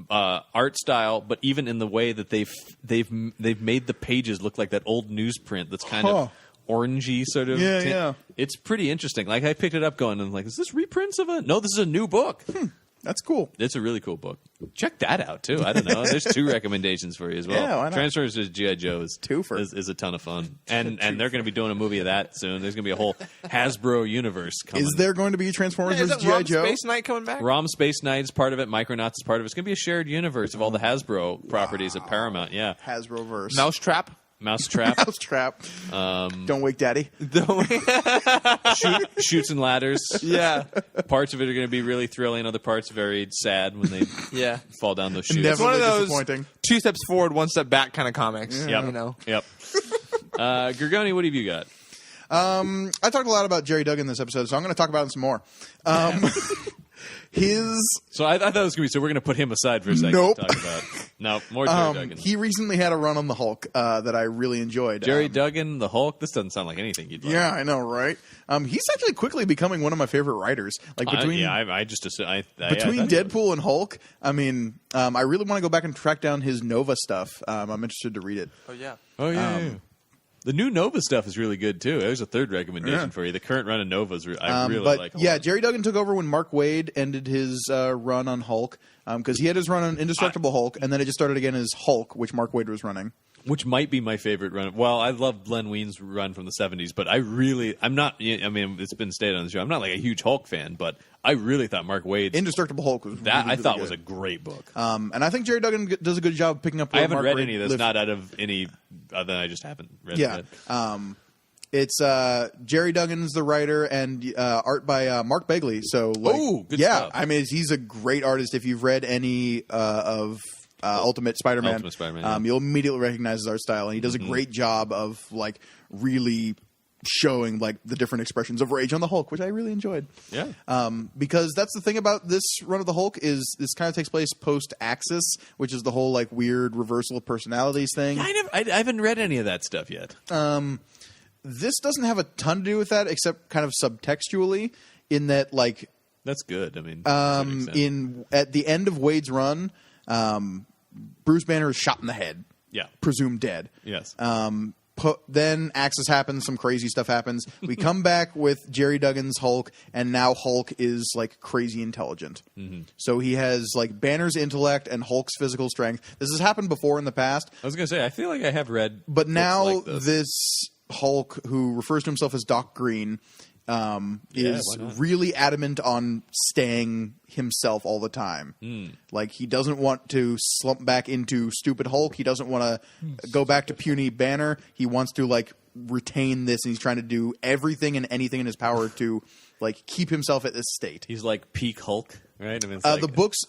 art style, but even in the way that they've made the pages look like that old newsprint that's kind of orangey sort of. Yeah, yeah. It's pretty interesting. I picked it up going and is this reprints of it? No, this is a new book. That's cool. It's a really cool book. Check that out too. I don't know. There's 2 recommendations for you as well. Yeah, why not? Transformers vs. G.I. Joe is a ton of fun, and they're going to be doing a movie of that soon. There's going to be a whole Hasbro universe coming. Is there going to be a Transformers vs. G.I. Joe? Space Knight coming back? ROM Space Knight is part of it. Micronauts is part of it. It's going to be a shared universe of all the Hasbro properties at Paramount. Yeah, Hasbro-verse. Mousetrap? Mousetrap. Mousetrap. Don't wake daddy. Shoots and ladders. Yeah. Parts of it are going to be really thrilling. Other parts very sad when they fall down those chutes. It's one of those disappointing. 2 steps forward, 1 step back kind of comics. Yep. Yep. Gorgoni, what have you got? I talked a lot about Jerry Duggan this episode, so I'm going to talk about him some more. So I thought it was going to be, so we're going to put him aside for a second. Nope. To talk about. No, more Jerry Duggan. He recently had a run on the Hulk that I really enjoyed. Jerry Duggan, the Hulk. This doesn't sound like anything you'd like. Yeah, I know, right? He's actually quickly becoming one of my favorite writers. Between Deadpool and Hulk, I really want to go back and track down his Nova stuff. I'm interested to read it. Oh, yeah. The new Nova stuff is really good too. There's a third recommendation for you. The current run of Nova's I really like. Jerry Duggan took over when Mark Waid ended his run on Hulk because he had his run on Indestructible Hulk, and then it just started again as Hulk, which Mark Waid was running. Which might be my favorite run. Well, I love Len Wein's run from the 70s, but I'm not, it's been stated on the show, I'm not like a huge Hulk fan, but I really thought Mark Waid's Indestructible Hulk was that really, I thought really was a great book. And I think Jerry Duggan does a good job picking up. I haven't Mark read Waid any of this, not out of any other than I just haven't read it. It's Jerry Duggan's the writer and art by Mark Begley. So good stuff. He's a great artist. If you've read any of Ultimate Spider-Man, yeah. you'll immediately recognize his art style, and he does a great job of really showing like the different expressions of rage on the Hulk, which I really enjoyed. Yeah. Because that's the thing about this run of the Hulk is this kind of takes place post-Axis, which is the whole like weird reversal of personalities thing. I haven't read any of that stuff yet. This doesn't have a ton to do with that, except kind of subtextually, in that like That's good. I mean, to an extent. at the end of Wade's run, Bruce Banner is shot in the head, Yeah. presumed dead. Yes. Then Axis happens, some crazy stuff happens. We come back with Jerry Duggan's Hulk, and now Hulk is like crazy intelligent. Mm-hmm. So he has like Banner's intellect and Hulk's physical strength. This has happened before in the past, I was going to say, I feel like I have read but books now like this. Hulk, who refers to himself as Doc Green, is why not? really adamant on staying himself all the time. Like, he doesn't want to slump back into stupid Hulk. He doesn't want to go back to puny Banner. He wants to, like, retain this, and he's trying to do everything and anything in his power to, like, keep himself at this state. He's like peak Hulk, right? I mean, it's like, The books,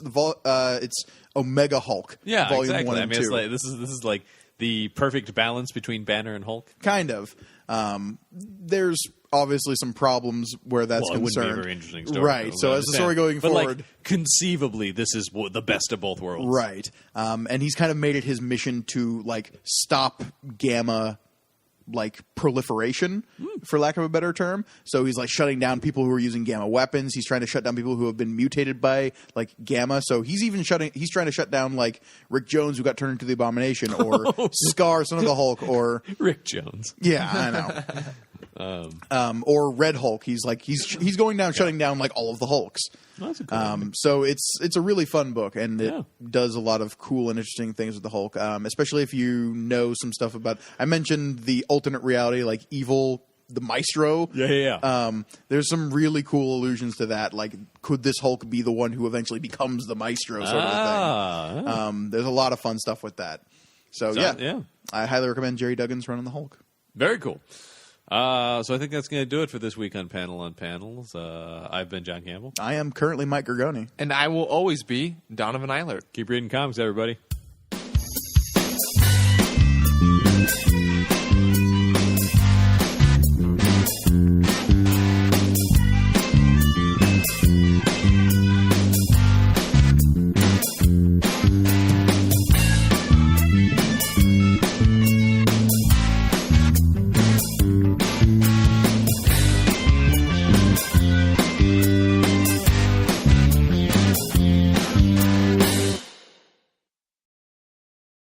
it's Omega Hulk, yeah, Volume exactly. 1 I and mean, 2. it's like this is like the perfect balance between Banner and Hulk. Kind of. There's obviously some problems where that's Well, it concerned. wouldn't be a very interesting story. Right. So as the story going but forward, like, conceivably, this is the best of both worlds. right. And he's kind of made it his mission to like stop gamma like proliferation, for lack of a better term. So he's like shutting down people who are using gamma weapons. He's trying to shut down people who have been mutated by like gamma. So he's trying to shut down like Rick Jones, who got turned into the Abomination, or Scar, son of the Hulk, or Rick Jones. yeah, I know. Or Red Hulk. He's going down, shutting down like all of the Hulks. Well, that's a cool one. So it's a really fun book, and it does a lot of cool and interesting things with the Hulk. Especially if you know some stuff about. I mentioned the alternate reality, like Evil, the Maestro. Yeah. There's some really cool allusions to that. Like, could this Hulk be the one who eventually becomes the Maestro, sort of thing? There's a lot of fun stuff with that. So yeah, I highly recommend Jerry Duggan's run on the Hulk. Very cool. So I think that's going to do it for this week on Panel on Panels. I've been John Campbell. I am currently Mike Gergoni. And I will always be Donovan Eilert. Keep reading comics, everybody.